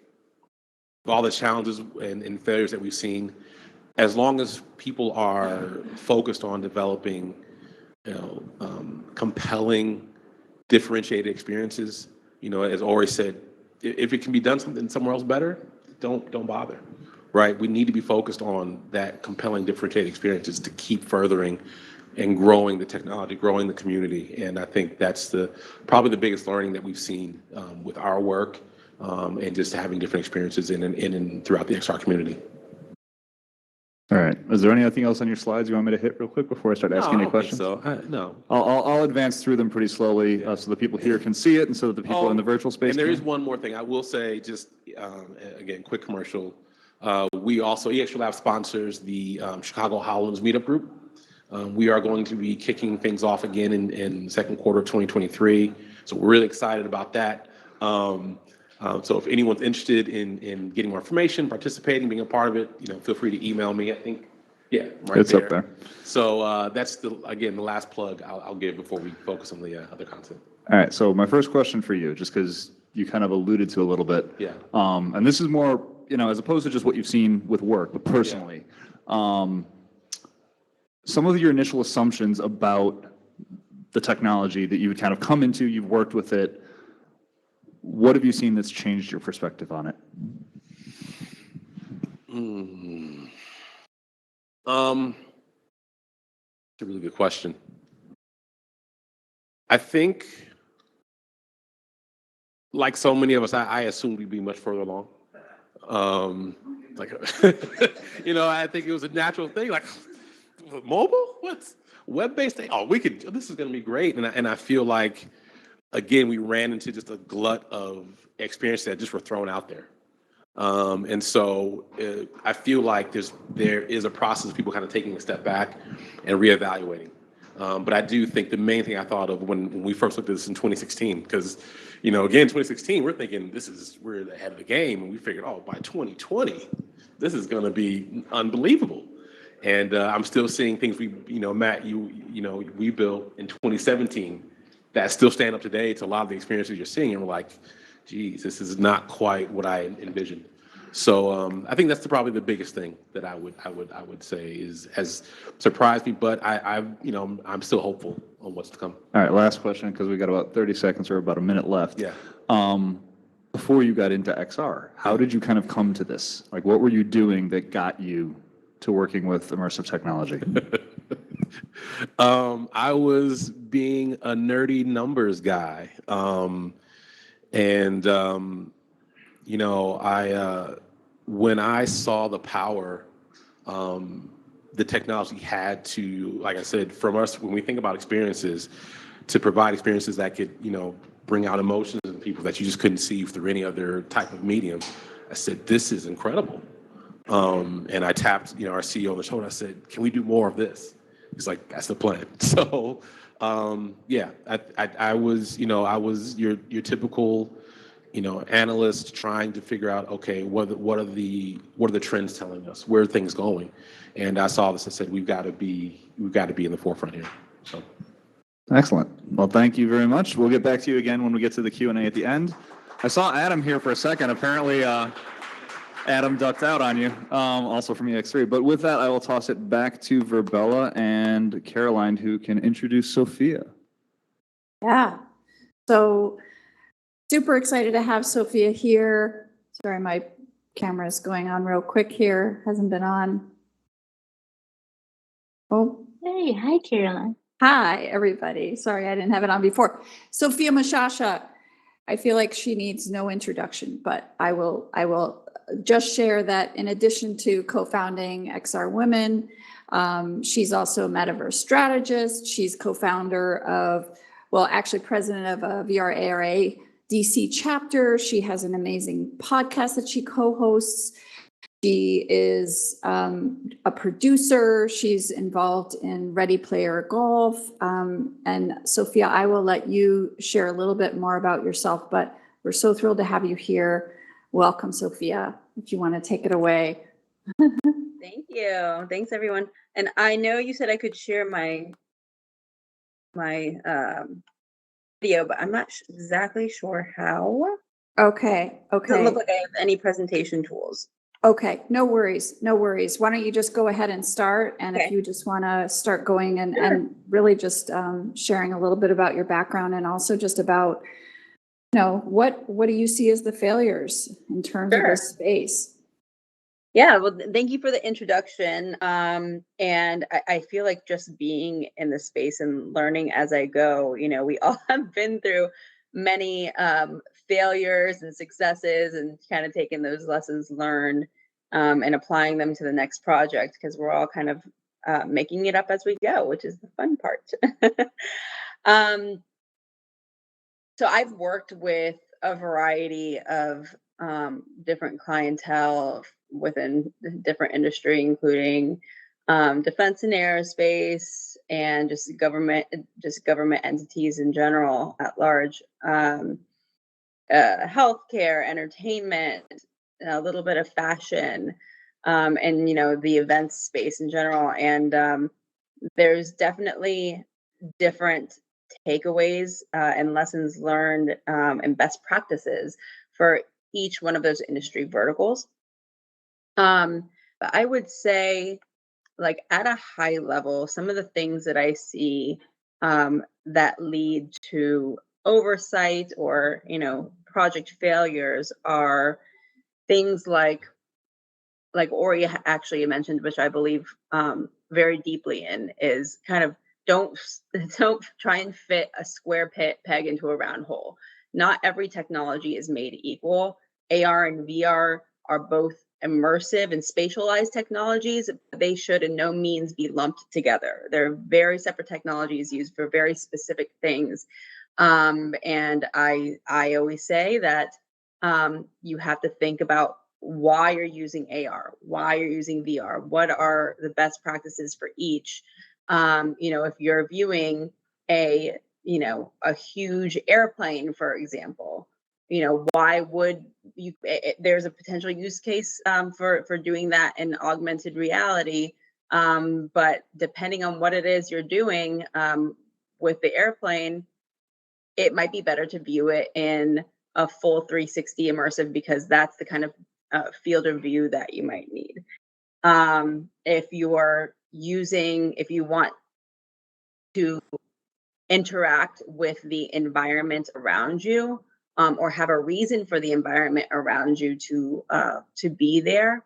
all the challenges and failures that we've seen, as long as people are focused on developing, compelling, differentiated experiences, as Ori said, if it can be done somewhere else better, don't bother, right? We need to be focused on that compelling, differentiated experiences to keep furthering and growing the technology, growing the community. And I think that's probably the biggest learning that we've seen with our work and just having different experiences in and throughout the XR community. All right. Is there anything else on your slides you want me to hit real quick before I start asking any questions? No. I'll advance through them pretty slowly so the people here can see it and so that the people in the virtual space And there can. is one more thing I will say, just again, quick commercial. We also, EX3 Lab sponsors the Chicago HoloLens Meetup Group. We are going to be kicking things off again in second quarter of 2023. So we're really excited about that. So if anyone's interested in getting more information, participating, being a part of it, feel free to email me. I think, right It's up there. So that's the last plug I'll give before we focus on the other content. All right. So my first question for you, just because you kind of alluded to a little bit. Yeah. And this is more, as opposed to just what you've seen with work, but personally, some of your initial assumptions about the technology that you would kind of come into, you've worked with it. What have you seen that's changed your perspective on it? It's a really good question. I think like so many of us, I assumed we'd be much further along. Like, I think it was a natural thing. Like, mobile? What's web-based thing? Oh, this is going to be great. And I feel like, again, we ran into just a glut of experiences that just were thrown out there. And so I feel like there is a process of people kind of taking a step back and reevaluating. But I do think the main thing I thought of when we first looked at this in 2016, because, again, 2016, we're thinking we're ahead of the game. And we figured, by 2020, this is going to be unbelievable. And I'm still seeing things Matt, we built in 2017 that still stand up today to a lot of the experiences you're seeing. And we're like, geez, this is not quite what I envisioned. So I think that's probably the biggest thing that I would say has surprised me. But I'm still hopeful on what's to come. All right, last question, because we got about 30 seconds or about a minute left. Yeah. Before you got into XR, how did you kind of come to this? Like, what were you doing that got you to working with immersive technology? I was being a nerdy numbers guy. When I saw the power the technology had to, like I said, from us, when we think about experiences, to provide experiences that could, bring out emotions in people that you just couldn't see through any other type of medium, I said, this is incredible. And I tapped, our CEO on the shoulder. I said, can we do more of this? He's like, that's the plan. So, I was your typical, analyst trying to figure out, okay, what are the trends telling us? Where are things going? And I saw this and said, we've got to be in the forefront here. So. Excellent. Well, thank you very much. We'll get back to you again when we get to the Q&A at the end. I saw Adam here for a second. Apparently, Adam ducked out on you, also from EX3. But with that, I will toss it back to Verbella and Caroline, who can introduce Sophia. Yeah. So super excited to have Sophia here. Sorry, my camera is going on real quick here. Hasn't been on. Oh. Hey, hi, Caroline. Hi, everybody. Sorry, I didn't have it on before. Sophia Mashasha. I feel like she needs no introduction, but I will just share that in addition to co-founding XR Women, she's also a Metaverse strategist. She's co-founder of, actually president of a VR ARA DC chapter. She has an amazing podcast that she co-hosts. She is a producer. She's involved in Ready Player Golf. And Sophia, I will let you share a little bit more about yourself, but we're so thrilled to have you here. Welcome, Sophia, if you want to take it away. Thank you. Thanks, everyone. And I know you said I could share my video, but I'm not exactly sure how. Okay. Doesn't look like I have any presentation tools. Okay, no worries. Why don't you just go ahead and start? And Okay. if you just want to start going and really just sharing a little bit about your background and also just about, what do you see as the failures in terms of this space? Yeah, well, thank you for the introduction. And I feel like just being in the space and learning as I go, we all have been through many failures and successes and kind of taking those lessons learned and applying them to the next project, because we're all kind of making it up as we go, which is the fun part. So I've worked with a variety of different clientele within different industry, including defense and aerospace and just government entities in general at large, healthcare, entertainment, a little bit of fashion, and the events space in general. And there's definitely different takeaways and lessons learned and best practices for each one of those industry verticals. But I would say, like, at a high level, some of the things that I see that lead to oversight or project failures are things like Ori actually mentioned, which I believe very deeply in, is kind of don't try and fit a square peg into a round hole. not every technology is made equal. AR and VR are both immersive and spatialized technologies. They should in no means be lumped together. They're very separate technologies used for very specific things. And I always say that you have to think about why you're using AR, why you're using VR, what are the best practices for each. If you're viewing a huge airplane, for example, why would you, there's a potential use case for doing that in augmented reality. But depending on what it is you're doing with the airplane, it might be better to view it in a full 360 immersive, because that's the kind of field of view that you might need. If you want to interact with the environment around you, or have a reason for the environment around you to be there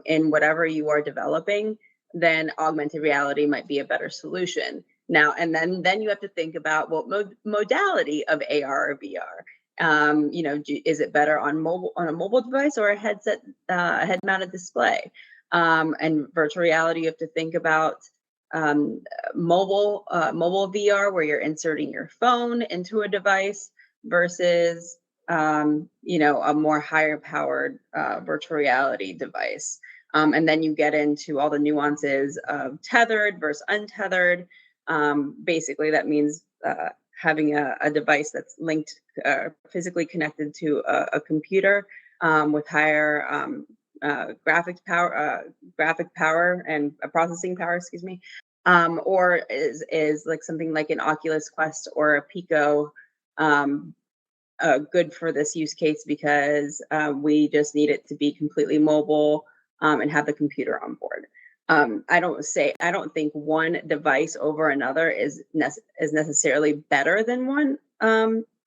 in whatever you are developing, then augmented reality might be a better solution. Now, and then you have to think about what modality of AR or VR. Is it better on a mobile device or a headset, head-mounted display? And virtual reality, you have to think about mobile VR, where you're inserting your phone into a device, versus a more higher powered virtual reality device. And then you get into all the nuances of tethered versus untethered. Basically, that means having a device that's linked, physically connected to a computer with higher graphic power and processing power, or is like something like an Oculus Quest or a Pico good for this use case, because we just need it to be completely mobile and have the computer on board. I don't think one device over another is necessarily better than one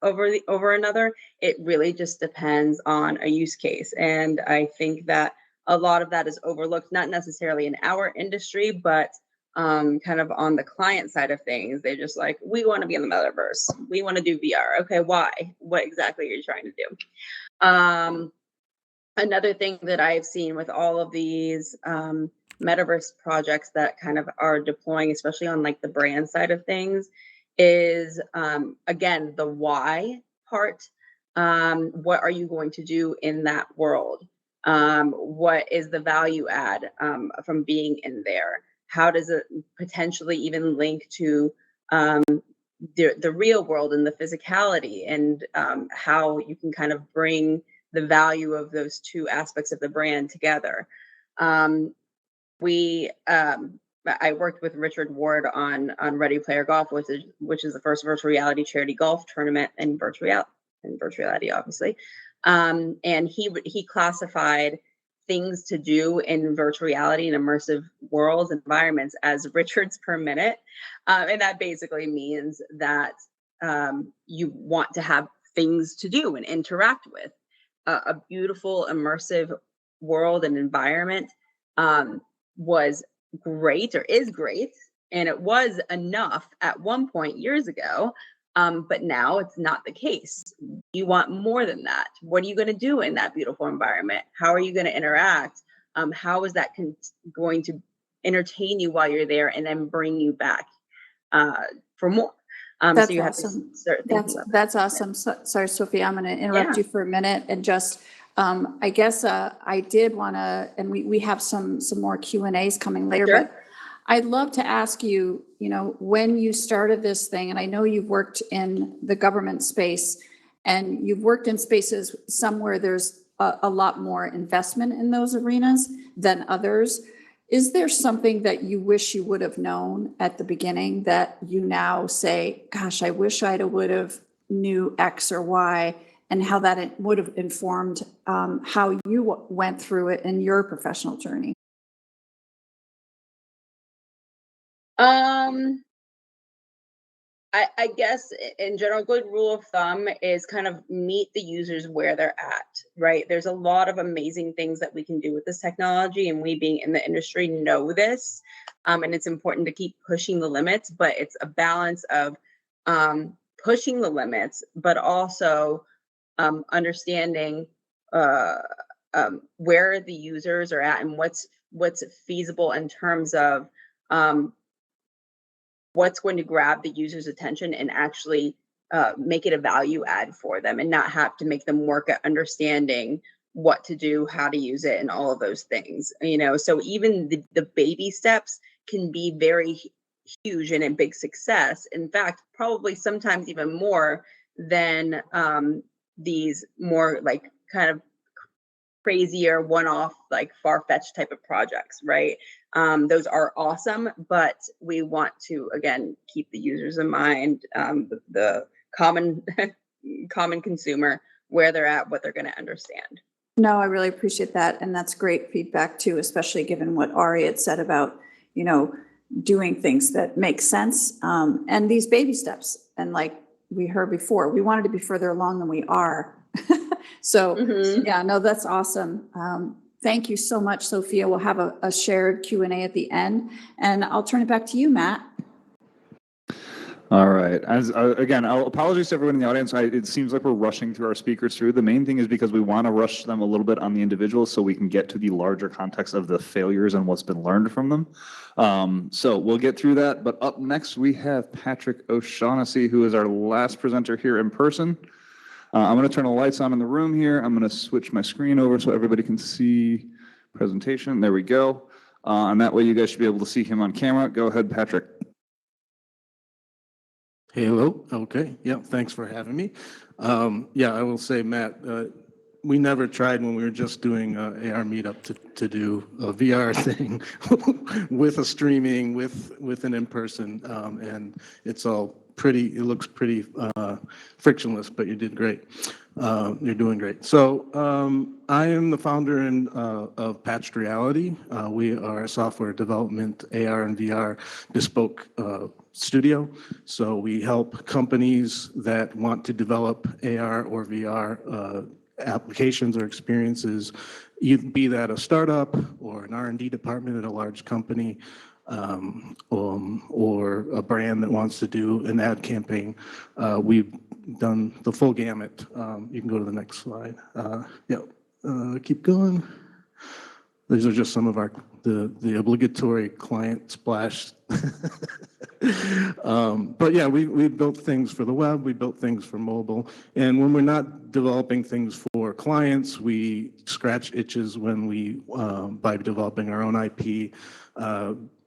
over another. It really just depends on a use case, and I think that a lot of that is overlooked, not necessarily in our industry, but kind of on the client side of things. They're just like, we want to be in the metaverse, we want to do VR. Okay, why? What exactly are you trying to do? Another thing that I've seen with all of these metaverse projects that kind of are deploying, especially on like the brand side of things, is again, the why part. What are you going to do in that world? What is the value add from being in there? How does it potentially even link to the real world and the physicality, and how you can kind of bring the value of those two aspects of the brand together. I worked with Richard Ward on Ready Player Golf, which is the first virtual reality charity golf tournament in virtual reality, obviously. And he classified things to do in virtual reality and immersive worlds environments as Richards per minute, and that basically means that you want to have things to do and interact with. A beautiful immersive world and environment was great, or is great, and it was enough at one point years ago, but now it's not the case. You want more than that. What are you going to do in that beautiful environment? How are you going to interact? How is that going to entertain you while you're there and then bring you back for more? That's so you awesome. have to start thinking about That's awesome. Sorry, Sophie, I'm going to interrupt you for a minute and just, I guess I did want to, and we have some more Q&As coming later, Sure. but I'd love to ask you, when you started this thing, and I know you've worked in the government space and you've worked in spaces somewhere there's a lot more investment in those arenas than others. Is there something that you wish you would have known at the beginning that you now say, gosh, I wish I would have knew X or Y, and how that it would have informed how you went through it in your professional journey? I guess in general, good rule of thumb is kind of meet the users where they're at, right? There's a lot of amazing things that we can do with this technology, and we being in the industry know this. And it's important to keep pushing the limits, but it's a balance of pushing the limits, but also understanding where the users are at and what's feasible in terms of what's going to grab the user's attention and actually make it a value add for them, and not have to make them work at understanding what to do, how to use it, and all of those things. So even the baby steps can be very huge and a big success. In fact, probably sometimes even more than these more like kind of crazier one-off, like far-fetched type of projects, right? Those are awesome, but we want to, again, keep the users in mind, the common consumer, where they're at, what they're going to understand. No, I really appreciate that. And that's great feedback too, especially given what Ari had said about, doing things that make sense, and these baby steps. And like we heard before, we wanted to be further along than we are. So yeah, no, that's awesome. Thank you so much, Sophia. We'll have a shared Q&A at the end, and I'll turn it back to you, Matt. All right. As again, I'll apologize to everyone in the audience. It seems like we're rushing through our speakers through. The main thing is because we want to rush them a little bit on the individuals so we can get to the larger context of the failures and what's been learned from them. So we'll get through that. But up next, we have Patrick O'Shaughnessy, who is our last presenter here in person. I'm going to turn the lights on in the room here. I'm going to switch my screen over so everybody can see presentation. There we go. And that way you guys should be able to see him on camera. Go ahead, Patrick. Hello. Okay. Yeah. Thanks for having me. Yeah, I will say, Matt, we never tried when we were just doing AR meetup to do a VR thing with a streaming, with an in-person, and it's all pretty. It looks pretty frictionless, but you did great. You're doing great. So I am the founder of Patched Reality. We are a software development AR and VR bespoke studio. So we help companies that want to develop AR or VR applications or experiences, be that a startup or an R&D department at a large company, or a brand that wants to do an ad campaign. We've done the full gamut. You can go to the next slide. Keep going. These are just some of the obligatory client splash. But yeah, we built things for the web, we built things for mobile. And when we're not developing things for clients, we scratch itches when by developing our own IP.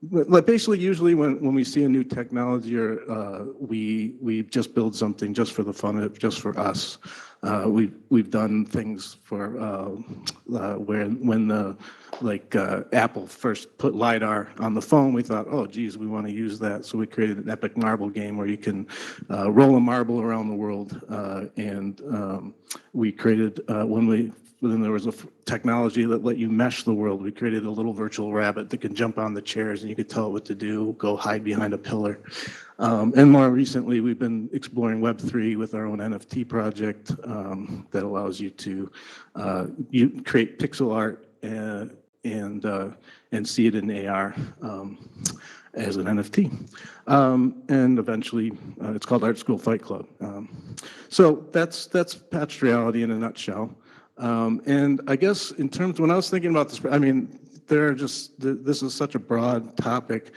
But basically, usually when we see a new technology, or we just build something just for the fun of it, just for us. We've done things for when Apple first put LiDAR on the phone, we thought, oh geez, we want to use that. So we created an epic marble game where you can roll a marble around the world. And we created, when there was a technology that let you mesh the world, we created a little virtual rabbit that could jump on the chairs and you could tell it what to do, go hide behind a pillar. And more recently, we've been exploring Web3 with our own NFT project that allows you to create pixel art and see it in AR as an NFT. And eventually, it's called Art School Fight Club. So that's Patched Reality in a nutshell. And I guess in terms, when I was thinking about this, I mean, this is such a broad topic.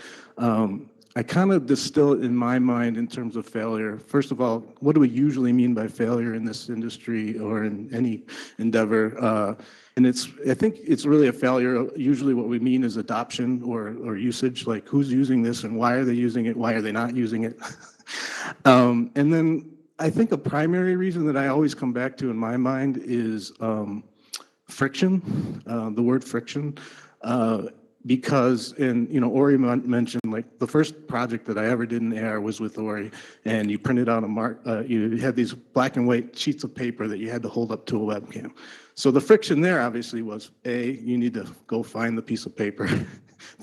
I kind of distill it in my mind in terms of failure. First of all, what do we usually mean by failure in this industry or in any endeavor? And I think it's really a failure. Usually what we mean is adoption or usage, like who's using this and why are they using it? Why are they not using it? And then I think a primary reason that I always come back to in my mind is friction, the word friction. Because, Ori mentioned, like, the first project that I ever did in AR was with Ori, and you printed out you had these black and white sheets of paper that you had to hold up to a webcam. So the friction there obviously was, you need to go find the piece of paper,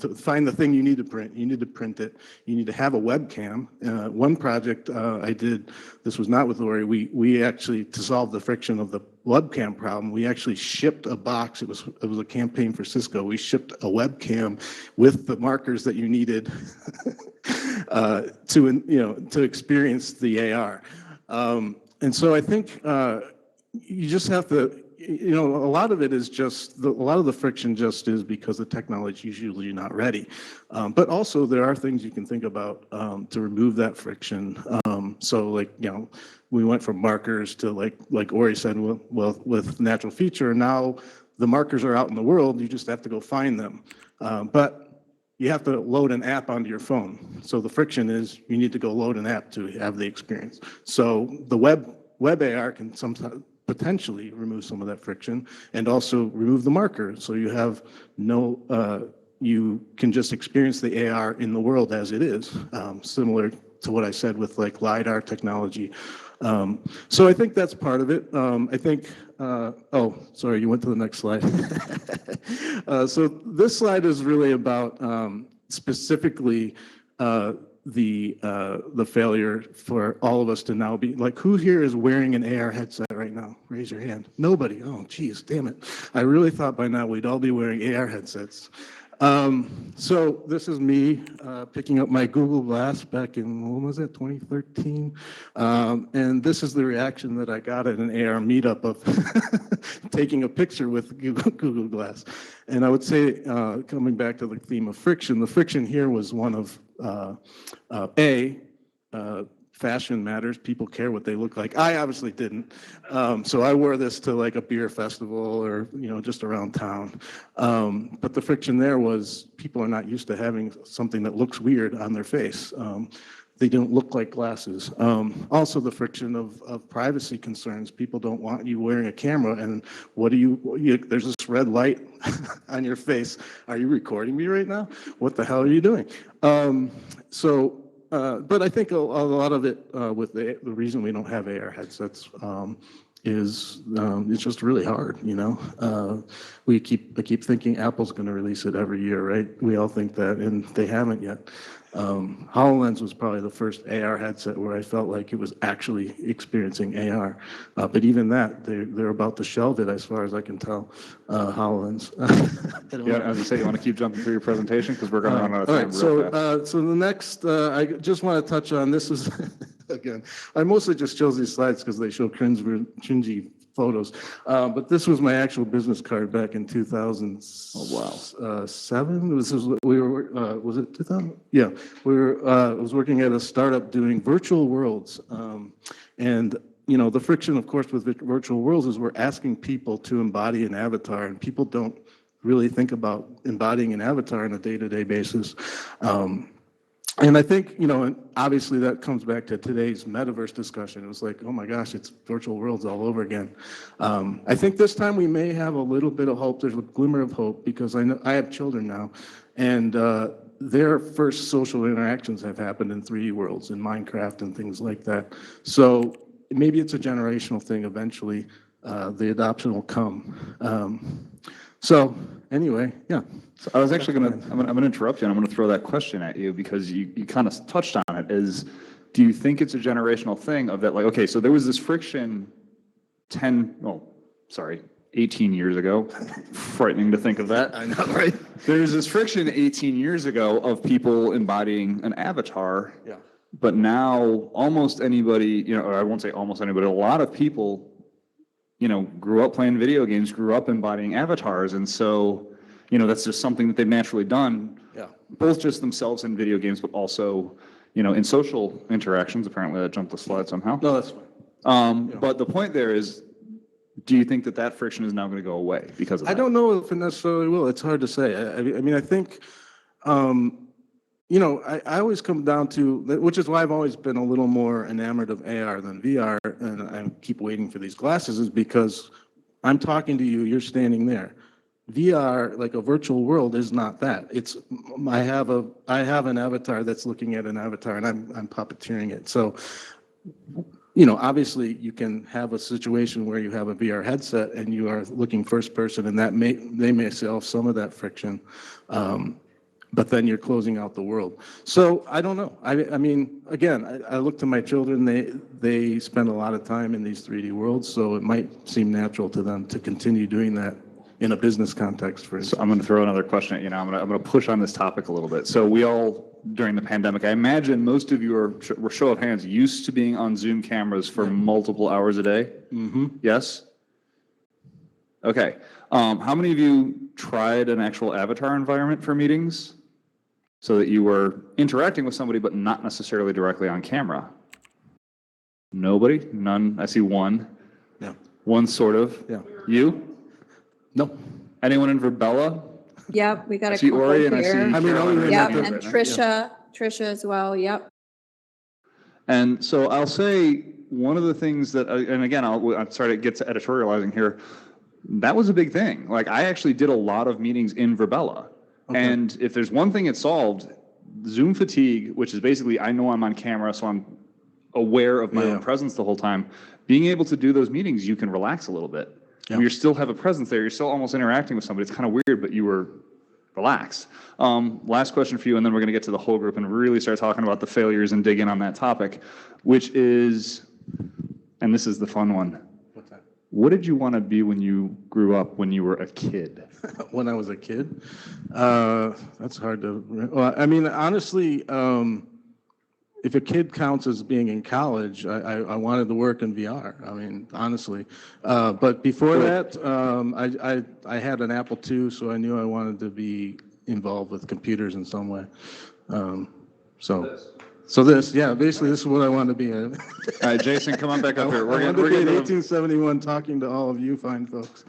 to find the thing you need to print. You need to print it. You need to have a webcam. One project I did, this was not with Ori, we actually, to solve the friction of the webcam problem, we actually shipped a box. It was a campaign for Cisco. We shipped a webcam with the markers that you needed to experience the AR. And so I think you just have to, a lot of it is just, a lot of the friction just is because the technology is usually not ready. But also there are things you can think about to remove that friction. So like, we went from markers to like Ori said, well, with natural feature, now the markers are out in the world, you just have to go find them. But you have to load an app onto your phone. So the friction is you need to go load an app to have the experience. So the web AR can sometimes potentially remove some of that friction and also remove the marker. So you have you can just experience the AR in the world as it is, similar to what I said with like LiDAR technology. So I think that's part of it. I think, oh, sorry, you went to the next slide. So this slide is really about specifically the failure for all of us to now be like, who here is wearing an AR headset right now? Raise your hand. Nobody. Oh, geez, damn it. I really thought by now we'd all be wearing AR headsets. So this is me picking up my Google Glass back in, when was it, 2013? And this is the reaction that I got at an AR meetup of taking a picture with Google Glass. And I would say, coming back to the theme of friction, the friction here was one of fashion matters. People care what they look like. I obviously didn't. So I wore this to like a beer festival or, just around town. But the friction there was people are not used to having something that looks weird on their face. They don't look like glasses. Also the friction of privacy concerns. People don't want you wearing a camera and there's this red light on your face. Are you recording me right now? What the hell are you doing? But I think a lot of it with the reason we don't have AR headsets is it's just really hard, I keep thinking Apple's going to release it every year, right? We all think that, and they haven't yet. HoloLens was probably the first AR headset where I felt like it was actually experiencing AR. But even that, they're about to shelve it as far as I can tell, HoloLens. Yeah, as I say, you want to keep jumping through your presentation because we're going to run out of time. All right, so the next, I just want to touch on, this is, again, I mostly just chose these slides because they show cringy photos. But this was my actual business card back in 2007. Was it 2000? Yeah, I was working at a startup doing virtual worlds. And the friction, of course, with virtual worlds is we're asking people to embody an avatar, and people don't really think about embodying an avatar on a day-to-day basis. And I think, and obviously that comes back to today's Metaverse discussion. It was like, oh my gosh, it's virtual worlds all over again. I think this time we may have a little bit of hope. There's a glimmer of hope because I know I have children now, and their first social interactions have happened in 3D worlds, in Minecraft and things like that. So maybe it's a generational thing. Eventually, the adoption will come. So anyway, yeah. So I was actually I'm going to interrupt you and I'm going to throw that question at you because you kind of touched on it. Do you think it's a generational thing of that? Like, okay, so there was this friction 18 years ago. Frightening to think of that. I know, right? There was this friction 18 years ago of people embodying an avatar. Yeah. But now almost anybody, or I won't say almost anybody, a lot of people, grew up playing video games, grew up embodying avatars. And so, that's just something that they've naturally done, both just themselves in video games, but also, in social interactions. Apparently that jumped the slide somehow. No, that's fine. But the point there is, do you think that friction is now going to go away because of that? I don't know if it necessarily will. It's hard to say. I think, I always come down to, which is why I've always been a little more enamored of AR than VR, and I keep waiting for these glasses, is because I'm talking to you, you're standing there. VR, like a virtual world, is not that. It's I have an avatar that's looking at an avatar, and I'm puppeteering it. So, obviously you can have a situation where you have a VR headset and you are looking first person, and they may solve some of that friction. But then you're closing out the world. So I don't know. I mean, again, I look to my children. They spend a lot of time in these 3D worlds, so it might seem natural to them to continue doing that in a business context, for instance. So I'm going to throw another question at you now. I'm going to push on this topic a little bit. So we all during the pandemic. I imagine most of you were show of hands used to being on Zoom cameras for multiple hours a day. Mm-hmm. Yes? Okay. How many of you tried an actual avatar environment for meetings so that you were interacting with somebody but not necessarily directly on camera? Nobody? None? I see one. Yeah. One sort of. Yeah. You? No. Anyone in Verbella? Yep, we got I a see couple Ori and I see here. I mean, Caroline other raising Yep, hands and right now. Trisha as well, yep. And so I'll say one of the things that, and again, I'm sorry to get to editorializing here. That was a big thing. Like I actually did a lot of meetings in Verbella. Okay. And if there's one thing it solved, Zoom fatigue, which is basically I know I'm on camera, so I'm aware of my own presence the whole time. Being able to do those meetings, you can relax a little bit. Yeah. You still have a presence there. You're still almost interacting with somebody. It's kind of weird, but you were relaxed. Last question for you, and then we're going to get to the whole group and really start talking about the failures and dig in on that topic, which is, and this is the fun one. What's that? What did you want to be when you grew up, when you were a kid? When I was a kid? That's hard to, well, I mean, honestly, if a kid counts as being in college, I wanted to work in VR. I mean, honestly. But before that, I had an Apple II, so I knew I wanted to be involved with computers in some way. So this, yeah, basically this is what I want to be in. All right, Jason, come on back up here. I want to be in 1871 talking to all of you fine folks.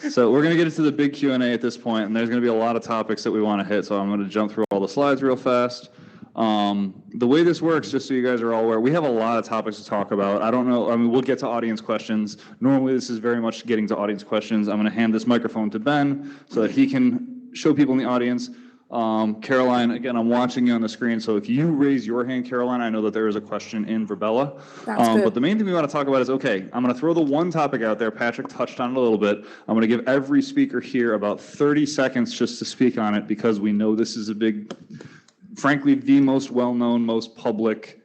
So we're going to get into the big Q&A at this point, and there's going to be a lot of topics that we want to hit, so I'm going to jump through all the slides real fast. The way this works, just so you guys are all aware, we have a lot of topics to talk about. I don't know, I mean, we'll get to audience questions. Normally, this is very much getting to audience questions. I'm going to hand this microphone to Ben so that he can show people in the audience. Caroline, again, I'm watching you on the screen, so if you raise your hand, Caroline, I know that there is a question in Verbella. Sounds good. But the main thing we want to talk about is, okay, I'm going to throw the one topic out there. Patrick touched on it a little bit. I'm going to give every speaker here about 30 seconds just to speak on it because we know this is a big, frankly, the most well-known, most public,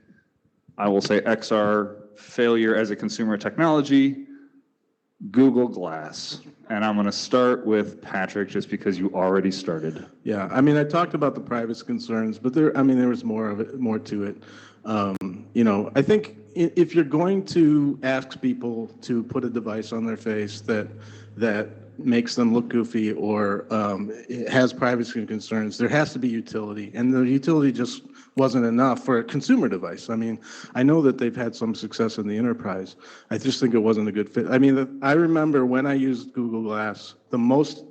I will say, XR failure as a consumer technology, Google Glass. And I'm going to start with Patrick just because you already started. Yeah, I mean, I talked about the privacy concerns, but there was more to it. You know, I think if you're going to ask people to put a device on their face that makes them look goofy or it has privacy concerns, there has to be utility, and the utility just wasn't enough for a consumer device. I mean, I know that they've had some success in the enterprise. I just think it wasn't a good fit. I mean, I remember when I used Google Glass, the most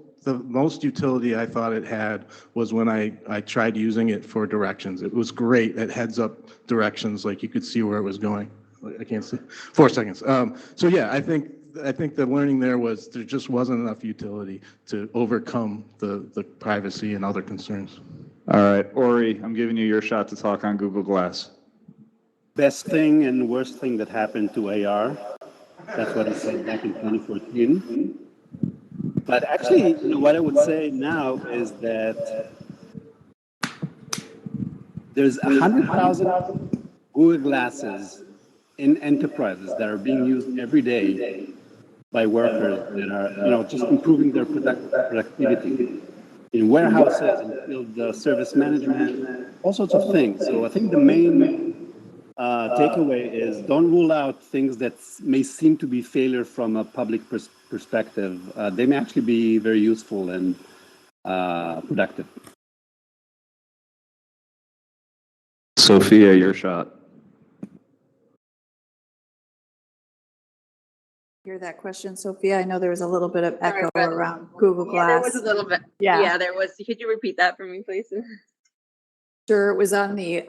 utility I thought it had was when I tried using it for directions. It was great at heads-up directions, like you could see where it was going. I can't see. 4 seconds. So yeah, I think the learning there was there just wasn't enough utility to overcome the privacy and other concerns. All right, Ori, I'm giving you your shot to talk on Google Glass. Best thing and worst thing that happened to AR. That's what I said back in 2014. But actually, you know, what I would say now is that there's 100,000 Google Glasses in enterprises that are being used every day by workers that are, you know, just improving their productivity in warehouses, in field service management, all sorts of things. So I think the main takeaway is don't rule out things that may seem to be failure from a public perspective. They may actually be very useful and productive. Sophia, your shot. Hear that question, Sophia? I know there was a little bit of echo around Google Glass. Yeah, there was a little bit. Yeah, there was. Could you repeat that for me, please? Sure, it was on the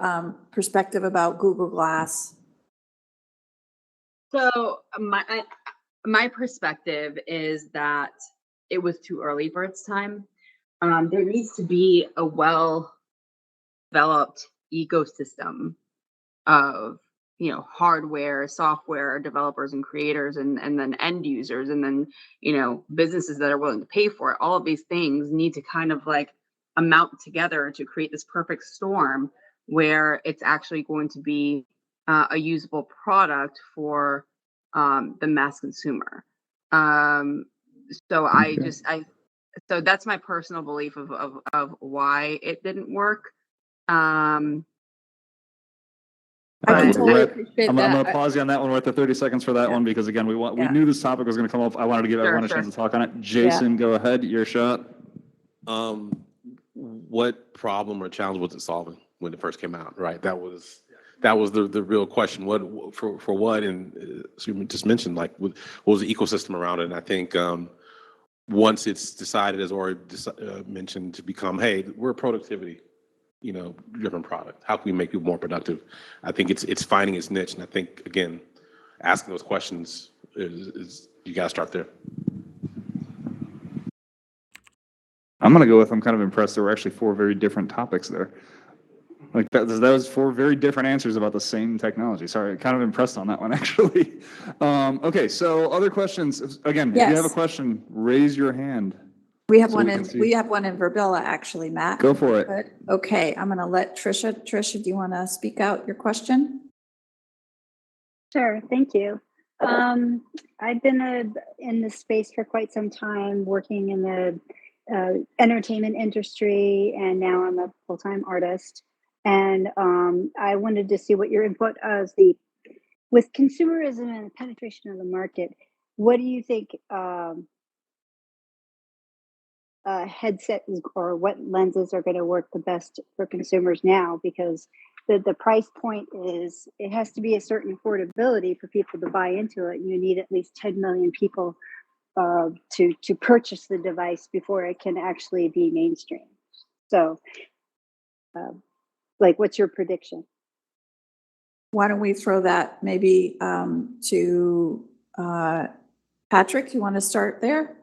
perspective about Google Glass. So my perspective is that it was too early for its time. There needs to be a well-developed ecosystem of, you know, hardware, software developers and creators, and then end users, and then, you know, businesses that are willing to pay for it. All of these things need to kind of like amount together to create this perfect storm where it's actually going to be a usable product for the mass consumer. So so that's my personal belief of why it didn't work. I can We're totally at- appreciate I'm going to that. pause you on that one. We're at the 30 seconds for that Yeah. one because again, we Yeah. knew this topic was going to come up. I wanted to give everyone a chance to talk on it. Jason, go ahead. Your shot. What problem or challenge was it solving when it first came out? Right. That was the real question. What for what? And so you just mentioned like what was the ecosystem around it? And I think once it's decided, as Ori mentioned, to become, hey, we're a productivity, driven product. How can we make people more productive? I think it's finding its niche, and I think again, asking those questions is you got to start there. I'm going to go with, I'm kind of impressed there were actually 4 very different topics there. Like that was 4 very different answers about the same technology. Sorry, kind of impressed on that one, actually. Okay, so other questions. Again, if you have a Yes. question, raise your hand. We have So one we in, can see. we have one in Verbilla, actually, Matt. Go for it. Good. Okay, I'm gonna let Trisha. Trisha, do you want to speak out your question? Sure, thank you. I've been in this space for quite some time, working in the entertainment industry, and now I'm a full-time artist. And I wanted to see what your input as with consumerism and the penetration of the market. What do you think headset or what lenses are going to work the best for consumers now? Because the price point is, it has to be a certain affordability for people to buy into it. You need at least 10 million people to purchase the device before it can actually be mainstream. So what's your prediction? Why don't we throw that maybe to Patrick? You want to start there?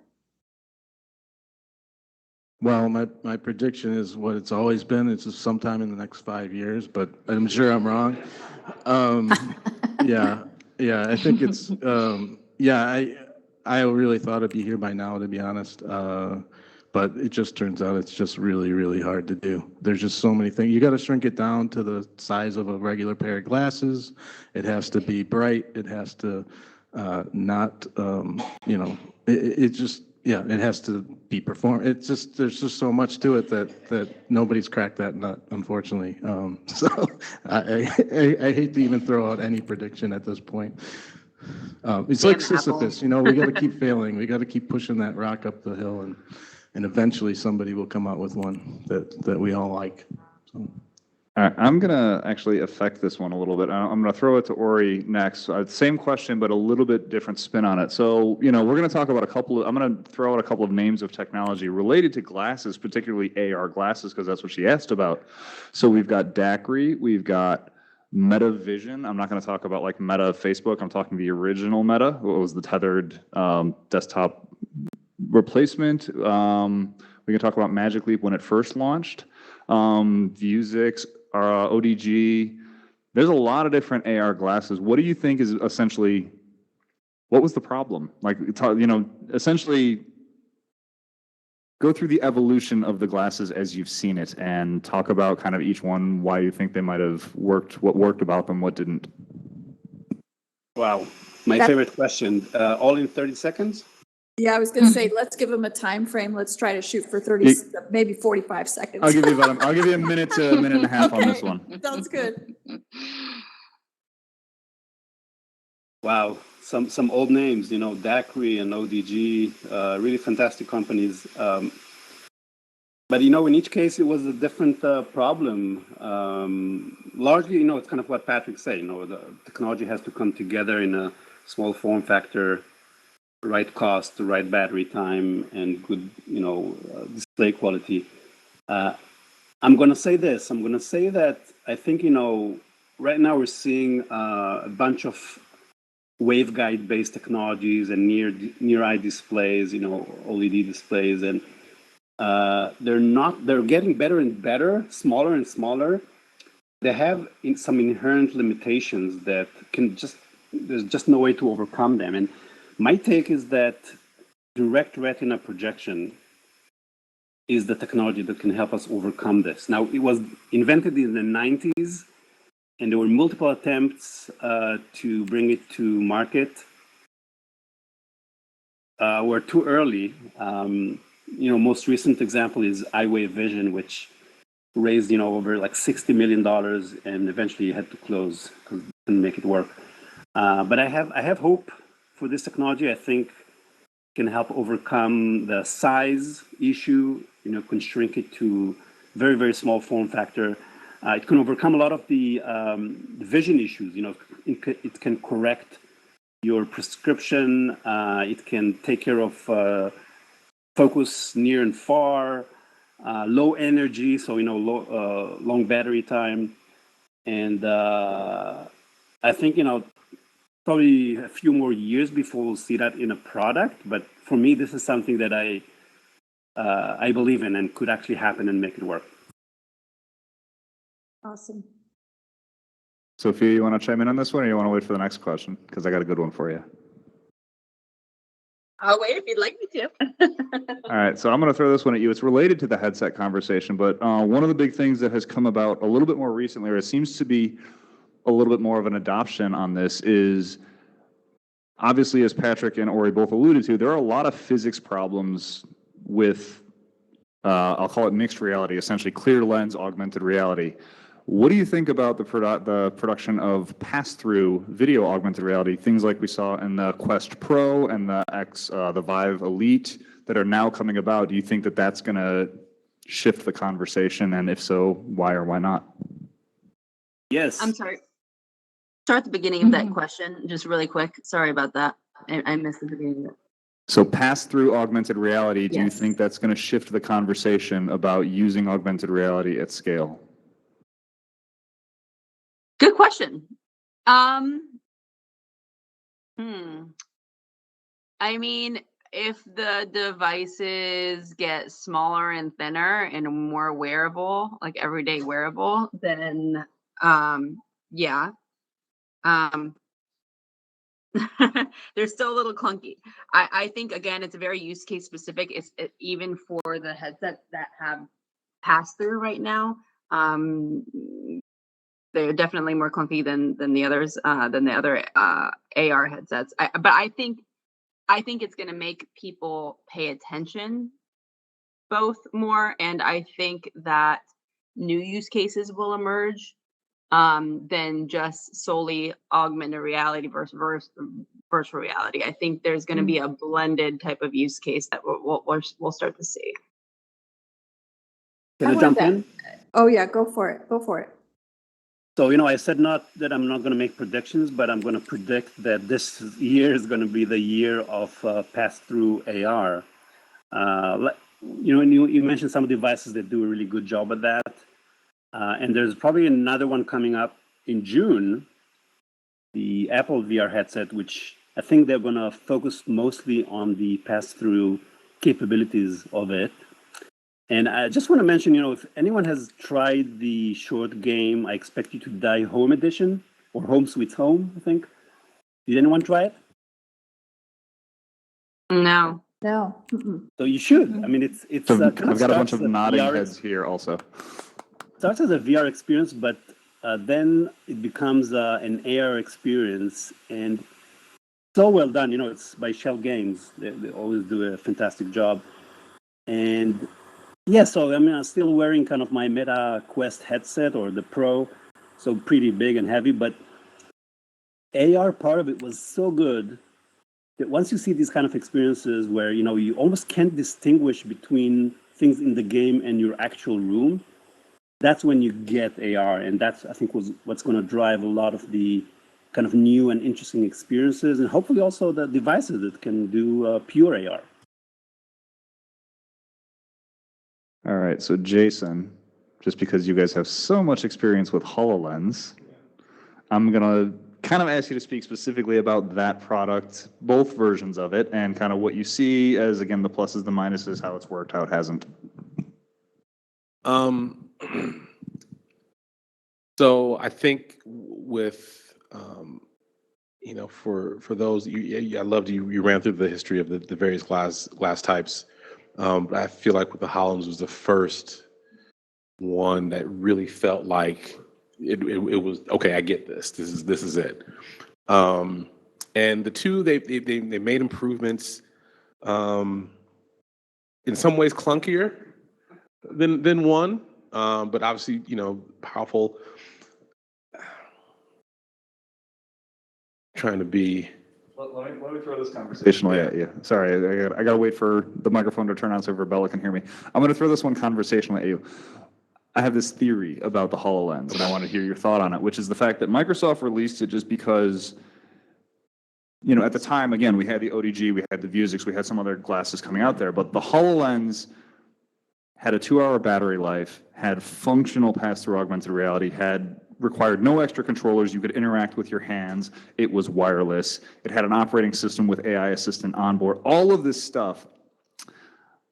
Well, my prediction is what it's always been. It's just sometime in the next 5 years, but I'm sure I'm wrong. Yeah, I think it's, I really thought it'd be here by now, to be honest. But it just turns out it's just really, really hard to do. There's just so many things. You got to shrink it down to the size of a regular pair of glasses. It has to be bright. It has to not, it just, it has to be performed. It's just, there's just so much to it that nobody's cracked that nut, unfortunately. So I hate to even throw out any prediction at this point. It's like Sisyphus, we got to keep failing. We got to keep pushing that rock up the hill, and eventually somebody will come out with one that we all like. So. All right, I'm going to actually affect this one a little bit. I'm going to throw it to Ori next. Same question, but a little bit different spin on it. So, we're going to talk about I'm going to throw out a couple of names of technology related to glasses, particularly AR glasses, because that's what she asked about. So we've got DAQRI, we've got MetaVision. I'm not going to talk about like Meta Facebook. I'm talking the original Meta, what was the tethered desktop replacement. We can talk about Magic Leap when it first launched. Vuzix, ODG. There's a lot of different AR glasses. What do you think is essentially, what was the problem? Like, essentially go through the evolution of the glasses as you've seen it and talk about kind of each one, why you think they might have worked, what worked about them, what didn't. Wow, my favorite question. All in 30 seconds? Yeah, I was going to say, let's give them a time frame. Let's try to shoot for 30, maybe 45 seconds. I'll give you a minute to a minute and a half on this one. Sounds good. Wow, some old names, DAQRI and ODG, really fantastic companies. But in each case, it was a different problem. Largely, it's kind of what Patrick said. The technology has to come together in a small form factor, right cost, the right battery time, and good, display quality. I'm going to say this. I'm going to say that I think, right now we're seeing a bunch of waveguide-based technologies and near-eye displays, OLED displays, and they're getting better and better, smaller and smaller. They have some inherent limitations that there's just no way to overcome them. And my take is that direct retina projection is the technology that can help us overcome this. Now, it was invented in the 90s, and there were multiple attempts to bring it to market. We're too early. Most recent example is iWave Vision, which raised, over like $60 million and eventually had to close because it couldn't make it work. But I have hope for this technology. I think it can help overcome the size issue, can shrink it to very, very small form factor. It can overcome a lot of the vision issues. It can correct your prescription. It can take care of focus near and far, low energy, so long battery time, and I think probably a few more years before we'll see that in a product. But for me, this is something that I believe in and could actually happen and make it work. Awesome. Sophia, you want to chime in on this one, or you want to wait for the next question? Because I got a good one for you. I'll wait if you'd like me to. All right, so I'm going to throw this one at you. It's related to the headset conversation, but one of the big things that has come about a little bit more recently, or it seems to be a little bit more of an adoption on this, is obviously, as Patrick and Ori both alluded to, there are a lot of physics problems with, I'll call it mixed reality, essentially clear lens augmented reality. What do you think about the production of pass-through video augmented reality, things like we saw in the Quest Pro and the Vive Elite that are now coming about? Do you think that that's going to shift the conversation? And if so, why or why not? Yes. I'm sorry. Start at the beginning of that question, just really quick. Sorry about that. I missed the beginning of it. So pass-through augmented reality, do you Yes. think that's going to shift the conversation about using augmented reality at scale? Good question. I mean, if the devices get smaller and thinner and more wearable, like everyday wearable, then yeah. They're still a little clunky. I think, again, it's very use case specific. Even for the headsets that have pass through right now. They're definitely more clunky than the others, than the other AR headsets. But I think it's going to make people pay attention both more, and I think that new use cases will emerge than just solely augmented reality versus virtual reality. I think there's going to be a blended type of use case that we'll start to see. Can I jump in? Oh yeah, go for it. Go for it. So, I said not that I'm not going to make predictions, but I'm going to predict that this year is going to be the year of pass-through AR. You mentioned some devices that do a really good job at that. And there's probably another one coming up in June, the Apple VR headset, which I think they're going to focus mostly on the pass-through capabilities of it. And I just want to mention, if anyone has tried the short game, I Expect You to Die Home Edition, or Home Sweet Home, I think. Did anyone try it? No. No. So you should. I mean, it's So kind I've got a bunch of starts as nodding VR heads here also. starts as a VR experience, but then it becomes an AR experience, and so well done. It's by Shell Games. They always do a fantastic job. And yeah, so I'm still wearing kind of my Meta Quest headset or the Pro, so pretty big and heavy, but AR part of it was so good that once you see these kind of experiences where, you almost can't distinguish between things in the game and your actual room, that's when you get AR. And that's, I think, was what's going to drive a lot of the kind of new and interesting experiences, and hopefully also the devices that can do pure AR. All right, so Jason, just because you guys have so much experience with HoloLens, I'm going to kind of ask you to speak specifically about that product, both versions of it, and kind of what you see as, again, the pluses, the minuses, how it's worked, how it hasn't. So I think with, for those, I loved you ran through the history of the various glass types. But I feel like with the HoloLens was the first one that really felt like it was okay. I get this. This is it. And the two they made improvements. In some ways clunkier than one. but obviously, powerful. Trying to be. Let me throw this conversationally at you. Sorry, I got to wait for the microphone to turn on so Bella can hear me. I'm going to throw this one conversationally at you. I have this theory about the HoloLens, and I want to hear your thought on it, which is the fact that Microsoft released it just because, at the time, again, we had the ODG, we had the Vuzix, we had some other glasses coming out there, but the HoloLens had a 2-hour battery life, had functional pass-through augmented reality, required no extra controllers. You could interact with your hands. It was wireless. It had an operating system with AI assistant on board. All of this stuff.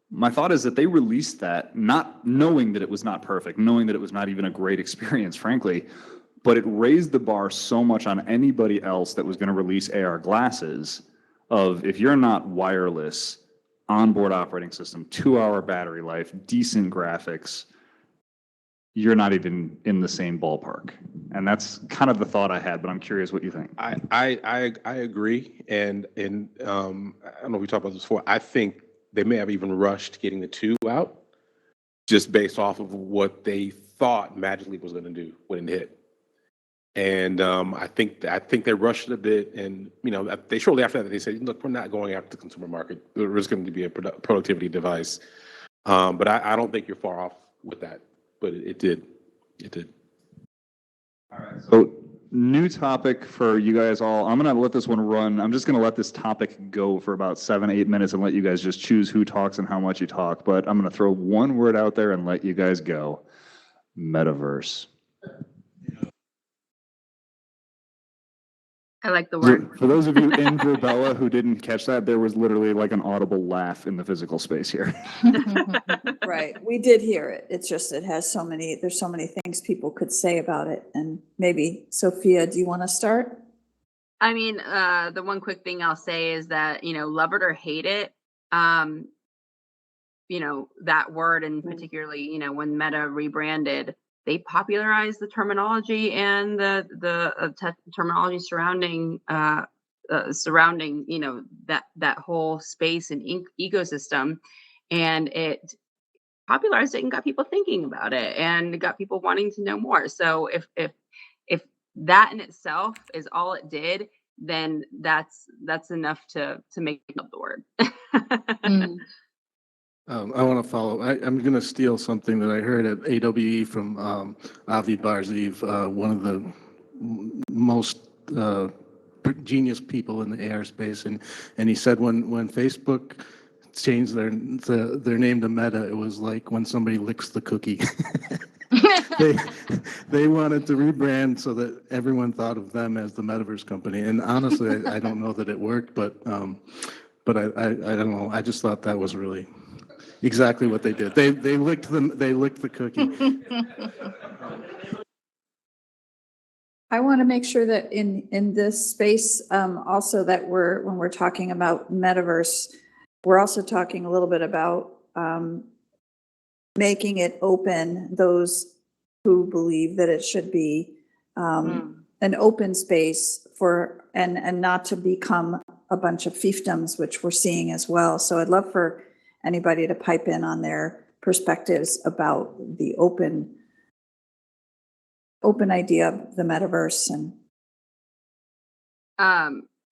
My thought is that they released that not knowing that it was not perfect, knowing that it was not even a great experience, frankly, but it raised the bar so much on anybody else that was going to release AR glasses of if you're not wireless, onboard operating system, 2-hour battery life, decent graphics, you're not even in the same ballpark. And that's kind of the thought I had, but I'm curious what you think. I agree, and I don't know if we talked about this before. I think they may have even rushed getting the 2 out, just based off of what they thought Magic Leap was going to do when it hit. And I think they rushed it a bit, and they shortly after that they said, "Look, we're not going after the consumer market. There is going to be a productivity device." But I don't think you're far off with that. But it did. All right. So new topic for you guys all. I'm going to let this one run. I'm just going to let this topic go for about 7-8 minutes and let you guys just choose who talks and how much you talk. But I'm going to throw one word out there and let you guys go. Metaverse. I like the word. For those of you in Verbella who didn't catch that, there was literally like an audible laugh in the physical space here. Right, we did hear it. It's just, there's so many things people could say about it. And maybe, Sophia, do you want to start? I mean, the one quick thing I'll say is that, love it or hate it, that word, and particularly, when Meta rebranded, they popularized the terminology and the terminology surrounding that whole space and ecosystem, and it popularized it and got people thinking about it and got people wanting to know more. So if that in itself is all it did, then that's enough to make up the word. I want to follow. I'm going to steal something that I heard at AWE from Avi Barziv, one of the most genius people in the AR space, and he said when Facebook changed their name to Meta, it was like when somebody licks the cookie. They wanted to rebrand so that everyone thought of them as the Metaverse company, and honestly, I don't know that it worked, but I don't know. I just thought that was really exactly what they did. They licked the cookie. I want to make sure that in this space, also that when we're talking about Metaverse, we're also talking a little bit about making it open, those who believe that it should be an open space and not to become a bunch of fiefdoms, which we're seeing as well. So I'd love for anybody to pipe in on their perspectives about the open idea of the Metaverse. And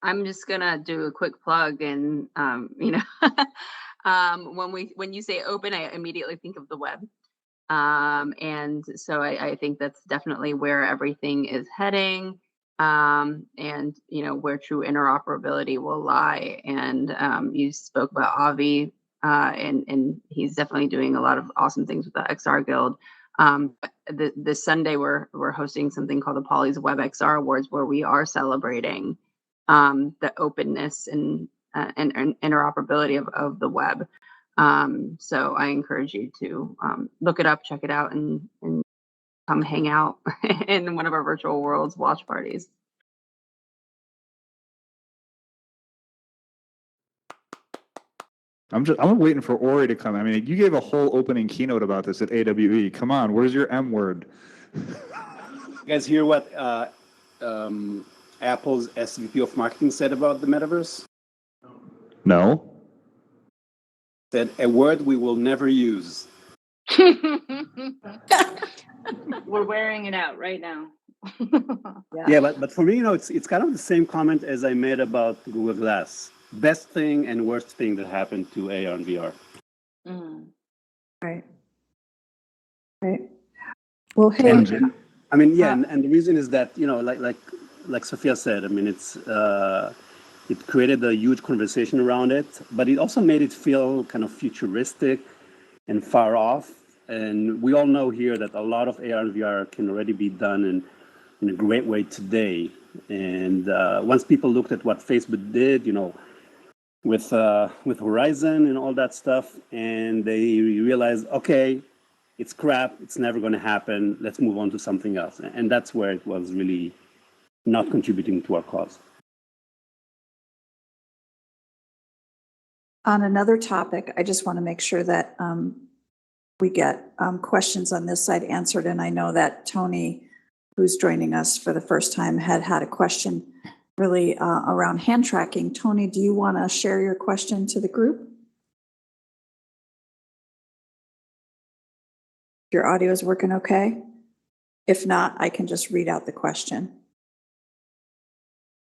I'm just gonna do a quick plug, and when you say open, I immediately think of the web, and so I think that's definitely where everything is heading, and where true interoperability will lie. And you spoke about Avi, and he's definitely doing a lot of awesome things with the XR Guild. This Sunday we're hosting something called the Polly's Web XR Awards, where we are celebrating the openness and interoperability of the web. So I encourage you to look it up, check it out, and come hang out in one of our virtual worlds watch parties. I'm waiting for Ori to come. I mean, you gave a whole opening keynote about this at AWE. Come on, where's your M word? You guys hear what Apple's SVP of marketing said about the metaverse? No. Said a word we will never use. We're wearing it out right now. Yeah, but for me, it's kind of the same comment as I made about Google Glass. Best thing and worst thing that happened to AR and VR. Mm. Right. Right. Well, hey. And, I mean, yeah, and the reason is that, like Sophia said, I mean, it created a huge conversation around it, but it also made it feel kind of futuristic and far off. And we all know here that a lot of AR and VR can already be done in a great way today. And once people looked at what Facebook did, with Horizon and all that stuff, and they realized, okay, it's crap, it's never going to happen, let's move on to something else. And that's where it was really not contributing to our cause. On another topic, I just want to make sure that we get questions on this side answered. And I know that Tony, who's joining us for the first time, had a question really around hand tracking. Tony, do you want to share your question to the group? Your audio is working okay? If not, I can just read out the question.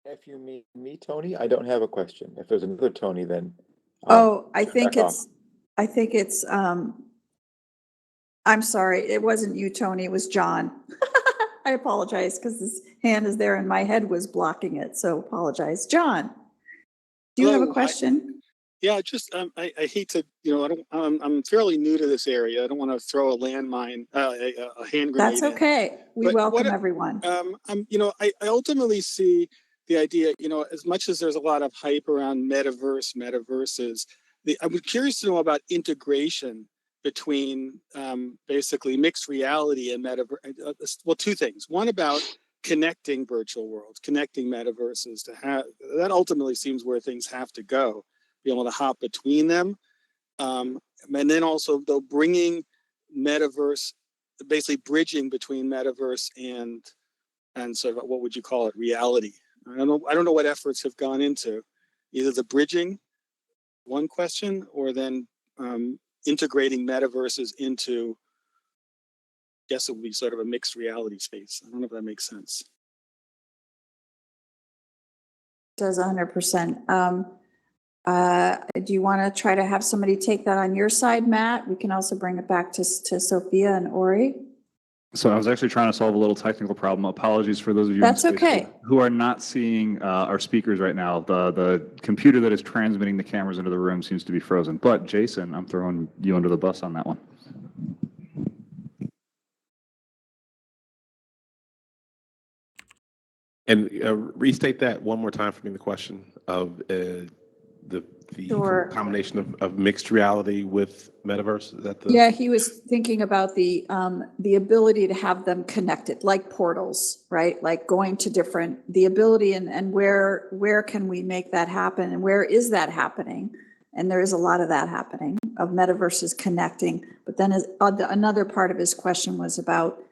If you mean me, Tony, I don't have a question. If there's another Tony, then I think it's I'm sorry, it wasn't you, Tony, it was John. I apologize because his hand is there and my head was blocking it, so apologize. John, do you have a question? Yeah, just I hate to, I'm fairly new to this area. I don't want to throw a landmine, a hand grenade. That's okay. We welcome everyone. I ultimately see the idea, as much as there's a lot of hype around metaverses, I'm curious to know about integration between basically mixed reality and metaverse. Well, two things. One about connecting virtual worlds, connecting metaverses that ultimately seems where things have to go. Be able to hop between them, and then also though bringing metaverse, basically bridging between metaverse and sort of what would you call it, reality. I don't know what efforts have gone into either the bridging, one question, or then integrating metaverses into, I guess it would be sort of a mixed reality space. I don't know if that makes sense. It does 100%. Do you want to try to have somebody take that on your side, Matt? We can also bring it back to Sophia and Ori. So I was actually trying to solve a little technical problem. Apologies for those of you That's okay. who are not seeing our speakers right now. The computer that is transmitting the cameras into the room seems to be frozen. But Jason, I'm throwing you under the bus on that one. And restate that one more time for me, the question of the Sure. combination of mixed reality with metaverse. Is that Yeah, he was thinking about the ability to have them connected, like portals, right? Like going to the ability and where can we make that happen and where is that happening? And there is a lot of that happening, of metaverses connecting. But then another part of his question was about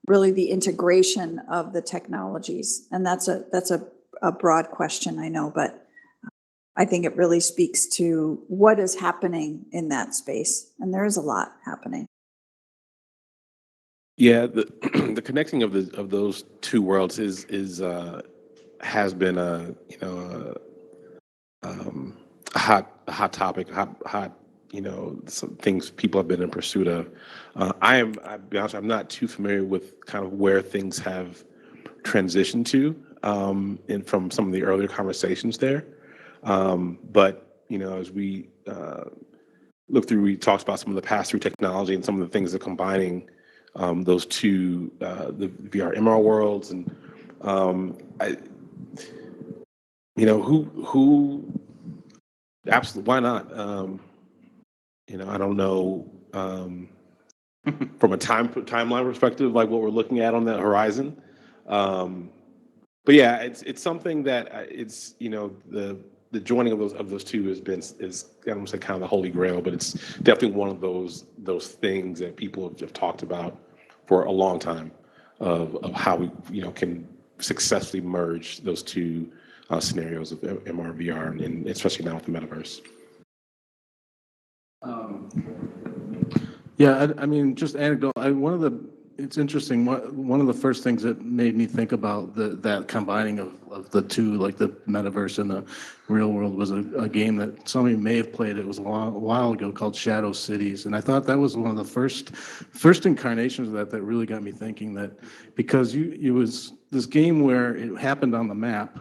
really the integration of the technologies. And that's a broad question, I know, but I think it really speaks to what is happening in that space. And there is a lot happening. Yeah, the connecting of those two worlds has been a hot topic, some things people have been in pursuit of. I'll be honest, I'm not too familiar with kind of where things have transitioned to, and from some of the earlier conversations there. But as we look through, we talked about some of the pass-through technology and some of the things that are combining those two, the VR MR worlds, and who absolutely, why not? I don't know from a timeline perspective, like what we're looking at on that horizon. But yeah, it's something that the joining of those two is I don't say kind of the holy grail, but it's definitely one of those things that people have talked about for a long time of how we can successfully merge those two scenarios of MR, VR, and especially now with the metaverse. Yeah, I mean, just anecdote. It's interesting. One of the first things that made me think about that combining of the two, like the metaverse and the real world, was a game that somebody may have played. It was a while ago, called Shadow Cities, and I thought that was one of the first incarnations of that really got me thinking that, because it was this game where it happened on the map.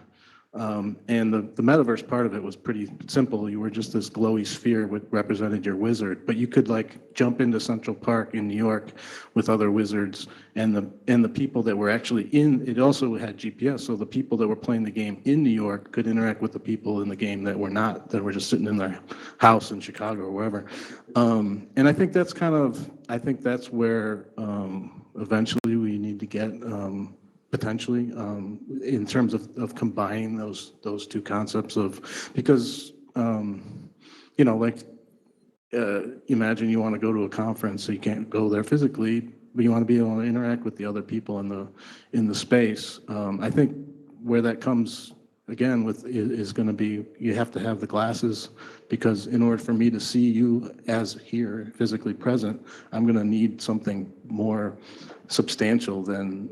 And the metaverse part of it was pretty simple. You were just this glowy sphere which represented your wizard, but you could like jump into Central Park in New York with other wizards, and the people that were actually in it also had GPS, so the people that were playing the game in New York could interact with the people in the game that were just sitting in their house in Chicago or wherever. And I think that's where eventually we need to get. Potentially, in terms of combining those two concepts because imagine you want to go to a conference, so you can't go there physically, but you want to be able to interact with the other people in the space. I think where that comes again is going to be, you have to have the glasses, because in order for me to see you as here physically present, I'm going to need something more substantial than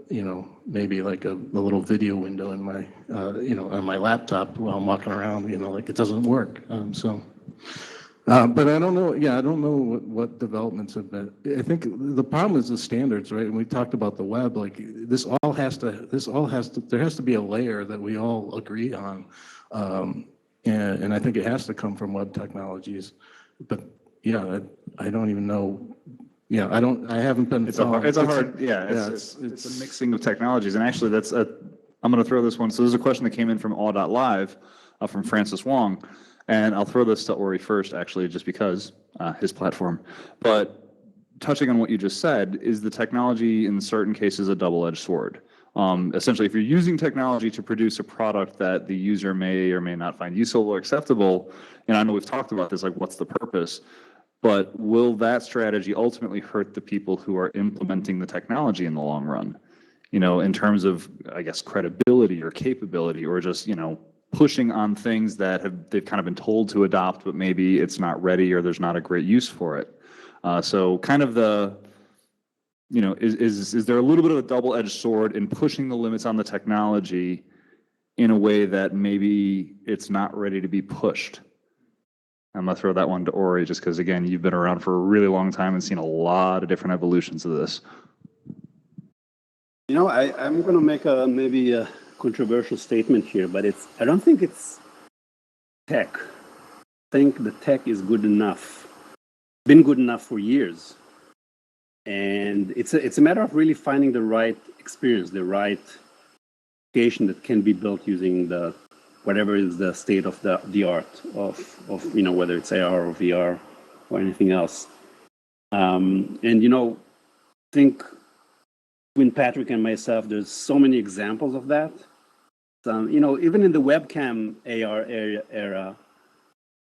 maybe like a little video window in my on my laptop while I'm walking around. Like it doesn't work. But I don't know. Yeah, I don't know what developments have been. I think the problem is the standards, right? And we talked about the web. Like there has to be a layer that we all agree on, and I think it has to come from web technologies. But yeah, I don't even know. Yeah, I haven't been. It's a mixing of technologies, and actually, I'm going to throw this one. So there's a question that came in from all.live from Francis Wong, and I'll throw this to Ori first, actually, just because his platform. But touching on what you just said, is the technology in certain cases a double-edged sword? Essentially, if you're using technology to produce a product that the user may or may not find useful or acceptable, and I know we've talked about this, like what's the purpose? But will that strategy ultimately hurt the people who are implementing the technology in the long run? In terms of, I guess, credibility or capability, or just, pushing on things that they've kind of been told to adopt, but maybe it's not ready or there's not a great use for it. So kind of is there a little bit of a double-edged sword in pushing the limits on the technology in a way that maybe it's not ready to be pushed? I'm going to throw that one to Ori, just because, again, you've been around for a really long time and seen a lot of different evolutions of this. I'm going to make maybe a controversial statement here, but I don't think it's tech. I think the tech is good enough, been good enough for years. And it's a matter of really finding the right experience, the right application that can be built using whatever is the state of the art of whether it's AR or VR or anything else. And I think between Patrick and myself, there's so many examples of that. Even in the webcam AR era,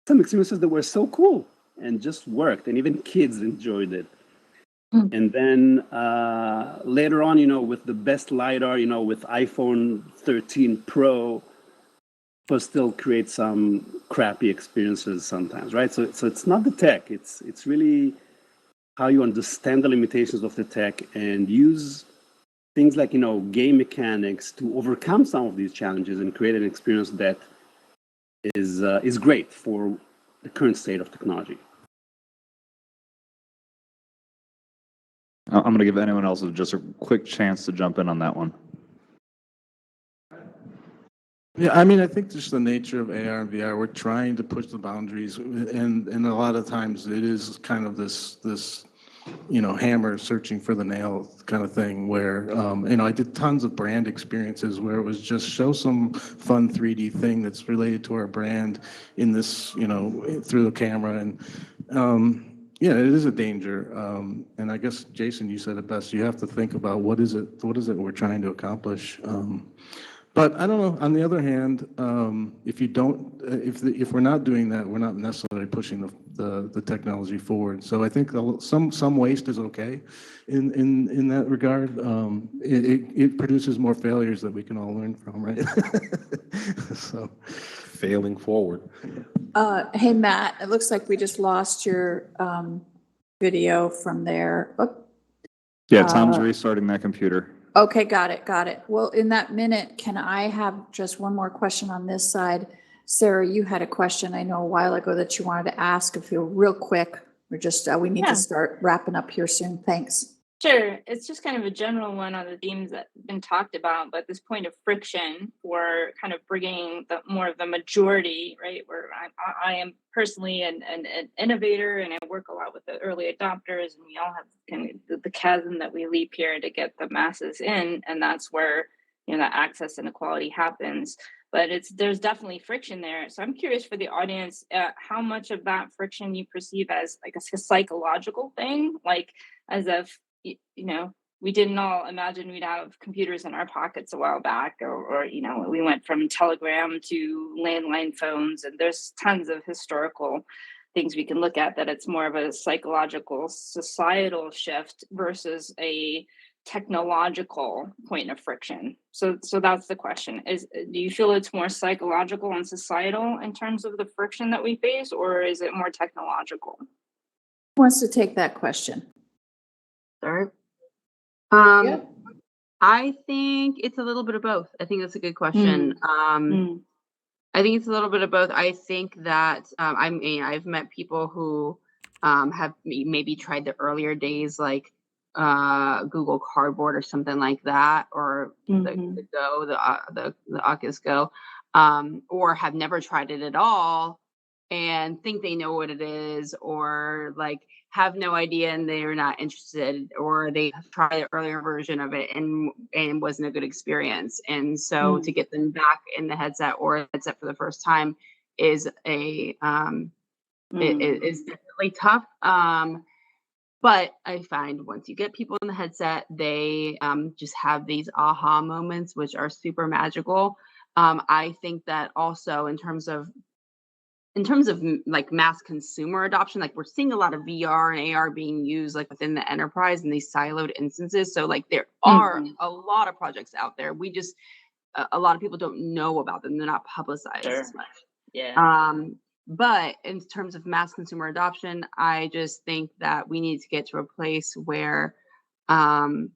some experiences that were so cool and just worked, and even kids enjoyed it. And then later on, with the best LiDAR, with iPhone 13 Pro, but still create some crappy experiences sometimes, right? So it's not the tech. It's really how you understand the limitations of the tech and use things like, game mechanics to overcome some of these challenges and create an experience that is great for the current state of technology. I'm going to give anyone else just a quick chance to jump in on that one. Yeah, I mean, I think just the nature of AR and VR, we're trying to push the boundaries, and a lot of times it is kind of this hammer searching for the nail kind of thing where, I did tons of brand experiences where it was just show some fun 3D thing that's related to our brand in this, through the camera. And yeah, it is a danger. And I guess, Jason, you said it best. You have to think about what is it we're trying to accomplish. But I don't know. On the other hand, if we're not doing that, we're not necessarily pushing the technology forward. So I think some waste is okay in that regard. It produces more failures that we can all learn from, right? So failing forward. Hey, Matt, it looks like we just lost your video from there. Oh, Yeah, Tom's restarting that computer. okay, got it. Well, in that minute, can I have just one more question on this side? Sarah, you had a question I know a while ago that you wanted to ask, if you're real quick. We're just, we need Yeah. to start wrapping up here soon. Thanks. Sure. It's just kind of a general one on the themes that have been talked about, but this point of friction for kind of bringing more of the majority, right? Where I am personally an innovator, and I work a lot with the early adopters, and we all have kind of the chasm that we leap here to get the masses in, and that's where that access inequality happens. But there's definitely friction there. So I'm curious for the audience, how much of that friction you perceive as like a psychological thing, like as if we didn't all imagine we'd have computers in our pockets a while back, or we went from telegram to landline phones, and there's tons of historical things we can look at that it's more of a psychological societal shift versus a technological point of friction. So that's the question. Do you feel it's more psychological and societal in terms of the friction that we face, or is it more technological? Who wants to take that question? Start. Yeah. I think it's a little bit of both. I think that's a good question. I think it's a little bit of both. I think that I've met people who have maybe tried the earlier days, like Google Cardboard or something like that, or the Go, the Oculus Go, or have never tried it at all and think they know what it is, or like have no idea and they're not interested, or they tried the earlier version of it and wasn't a good experience. And so to get them back in the headset or a headset for the first time is it is definitely tough. But I find once you get people in the headset, they just have these aha moments, which are super magical. I think that also in terms of like mass consumer adoption, like we're seeing a lot of VR and AR being used like within the enterprise in these siloed instances. So like there are a lot of projects out there. We just, a lot of people don't know about them. They're not publicized as much. Yeah. But in terms of mass consumer adoption, I just think that we need to get to a place where where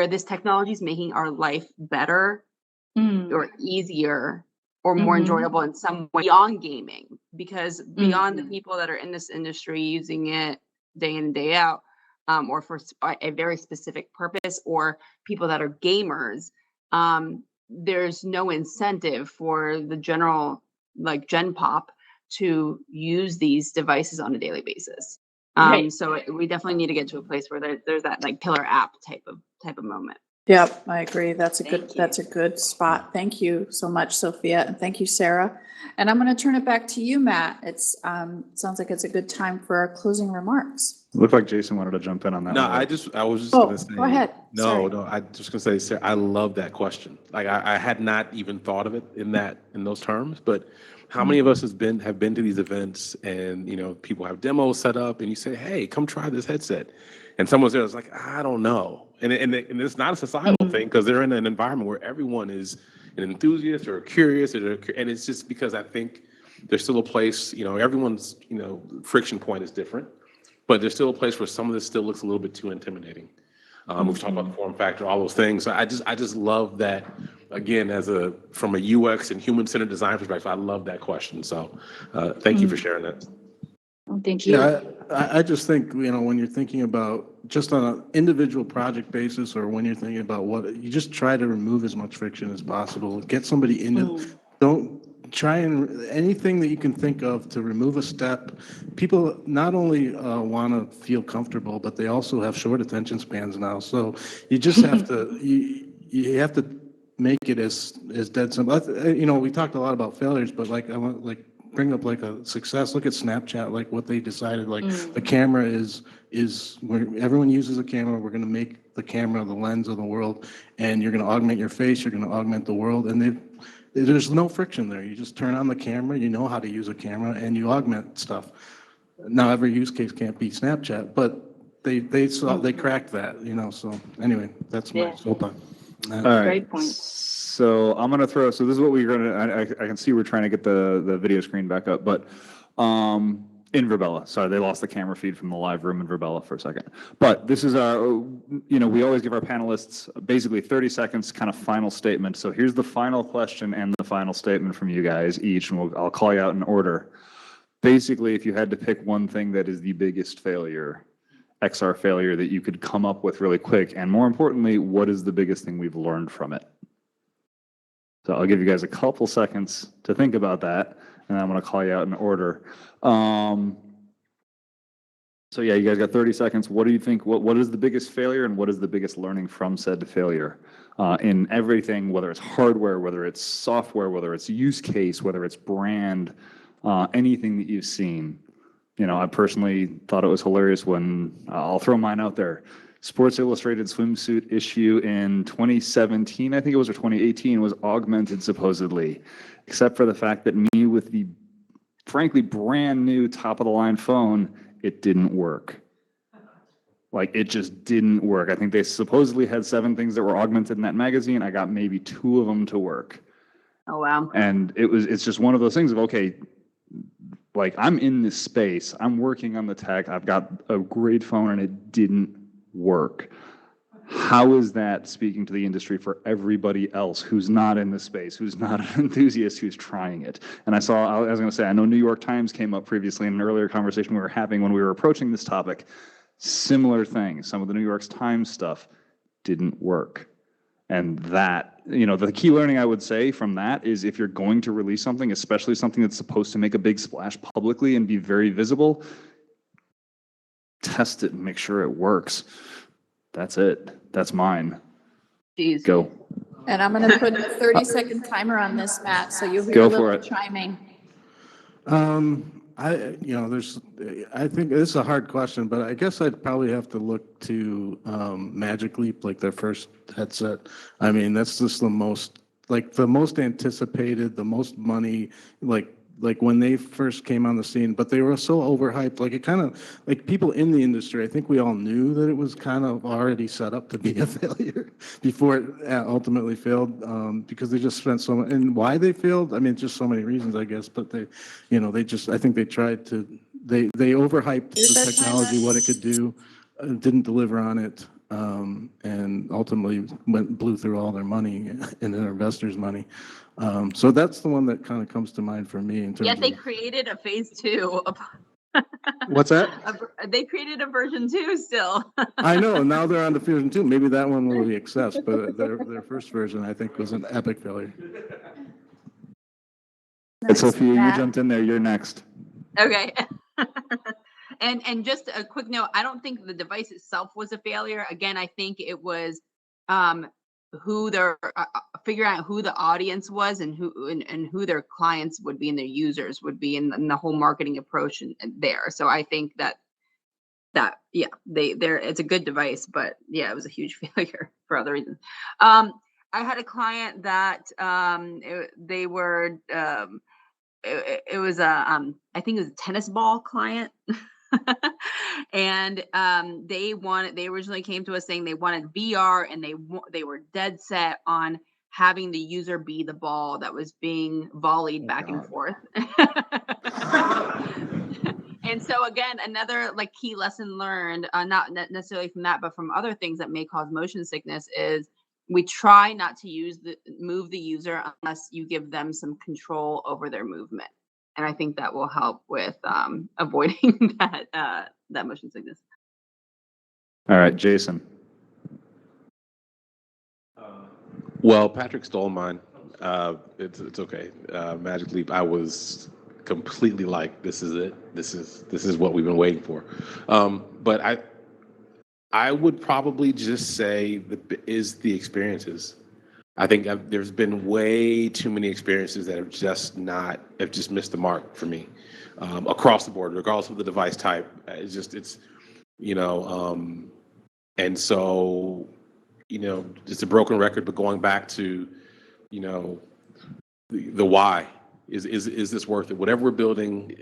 this technology is making our life better or easier or more enjoyable in some way beyond gaming, because beyond the people that are in this industry using it day in and day out, or for a very specific purpose, or people that are gamers, there's no incentive for the general like Gen Pop to use these devices on a daily basis. Right. So we definitely need to get to a place where there's that like killer app type of moment. Yep, I agree. That's a good spot. Thank you so much, Sophia, and thank you, Sarah. And I'm going to turn it back to you, Matt. It's sounds like it's a good time for our closing remarks. Looked like Jason wanted to jump in on that. No, one. I was just going to say. Go ahead. Sorry. No, I just going to say, Sarah, I love that question. Like I had not even thought of it in those terms, but how many of us have been to these events and people have demos set up and you say, hey, come try this headset, and someone's there that's like, I don't know. And it's not a societal thing, because they're in an environment where everyone is an enthusiast or curious, and it's just because I think there's still a place, everyone's, friction point is different, but there's still a place where some of this still looks a little bit too intimidating. We've talked about the form factor, all those things. So I just love that, again, from a UX and human-centered design perspective, I love that question. So thank you for sharing that. Thank you. Yeah, I just think, when you're thinking about just on an individual project basis, or when you're thinking about you just try to remove as much friction as possible. Get somebody don't try and anything that you can think of to remove a step. People not only want to feel comfortable, but they also have short attention spans now. So you just have to, you have to make it as dead simple. We talked a lot about failures, but I want bring up like a success. Look at Snapchat, like what they decided, like the camera is where everyone uses a camera. We're going to make the camera the lens of the world, and you're going to augment your face. You're going to augment the world. And there's no friction there. You just turn on the camera, you know how to use a camera, and you augment stuff. Now every use case can't be Snapchat, but they cracked that, so anyway, that's my soapbox. All right. Great point. So I'm going to so this is what we're going to, I can see we're trying to get the video screen back up, but In Verbella. Sorry, they lost the camera feed from the live room in Verbella for a second. But this is our, we always give our panelists basically 30 seconds kind of final statement. So here's the final question and the final statement from you guys each, and I'll call you out in order. Basically, if you had to pick one thing that is the biggest failure, XR failure that you could come up with really quick, and more importantly, what is the biggest thing we've learned from it? So I'll give you guys a couple seconds to think about that, and I'm going to call you out in order. So yeah, you guys got 30 seconds. What do you think? What is the biggest failure, and what is the biggest learning from said failure? In everything, whether it's hardware, whether it's software, whether it's use case, whether it's brand, anything that you've seen. I personally thought it was hilarious when, I'll throw mine out there, Sports Illustrated swimsuit issue in 2017, I think it was, or 2018, was Augmented supposedly, except for the fact that me with the frankly brand new top of the line phone, it didn't work. Like, it just didn't work. I think they supposedly had 7 things that were augmented in that magazine. I got maybe 2 of them to work. Oh, wow. And it's just one of those things of, okay, like, I'm in this space, I'm working on the tech, I've got a great phone, and it didn't work. How is that speaking to the industry for everybody else who's not in the space, who's not an enthusiast, who's trying it? And I was going to say, I know New York Times came up previously in an earlier conversation we were having when we were approaching this topic. Similar things. Some of the New York Times stuff didn't work. And that, the key learning I would say from that is, if you're going to release something, especially something that's supposed to make a big splash publicly and be very visible, test it and make sure it works. That's it. That's mine. Jeez. Go. And I'm going to put a 30-second timer on this, Matt, so you'll hear Go a for little it. chiming. I think this is a hard question, but I guess I'd probably have to look to Magic Leap, like their first headset. I mean, that's just the most anticipated, the most money, like when they first came on the scene, but they were so overhyped. Like, it kind of, like, people in the industry, I think we all knew that it was kind of already set up to be a failure before it ultimately failed, because they just spent so much. And why they failed, I mean, just so many reasons, I guess, but I think they tried to, they overhyped the technology, what it could do, didn't deliver on it, and ultimately blew through all their money and their investors' money. So that's the one that kind of comes to mind for me in terms Yet they of. created a phase 2. What's that? They created a version 2 still. I know. Now they're on to version 2. Maybe that one will be accessed, but their first version, I think, was an epic failure. And Sophia, you jumped in there. You're next. Okay. And just a quick note, I don't think the device itself was a failure. Again, I think it was who they're figuring out who the audience was and who their clients would be and their users would be in the whole marketing approach and there. So I think that it's a good device, but yeah, it was a huge failure for other reasons. I had a client that they were it was a I think it was a tennis ball client. And they originally came to us saying they wanted VR, and they were dead set on having the user be the ball that was being volleyed back and forth. And so again, another like key lesson learned, not necessarily from that, but from other things that may cause motion sickness, is we try not to move the user unless you give them some control over their movement. And I think that will help with avoiding that motion sickness. All right, Jason. Well, Patrick stole mine. It's okay. Magic Leap, I was completely like, this is it. This is what we've been waiting for. But I would probably just say is the experiences. I think there's been way too many experiences that have just missed the mark for me, across the board, regardless of the device type. And so, it's a broken record, but going back to, the why is this worth it? Whatever we're building,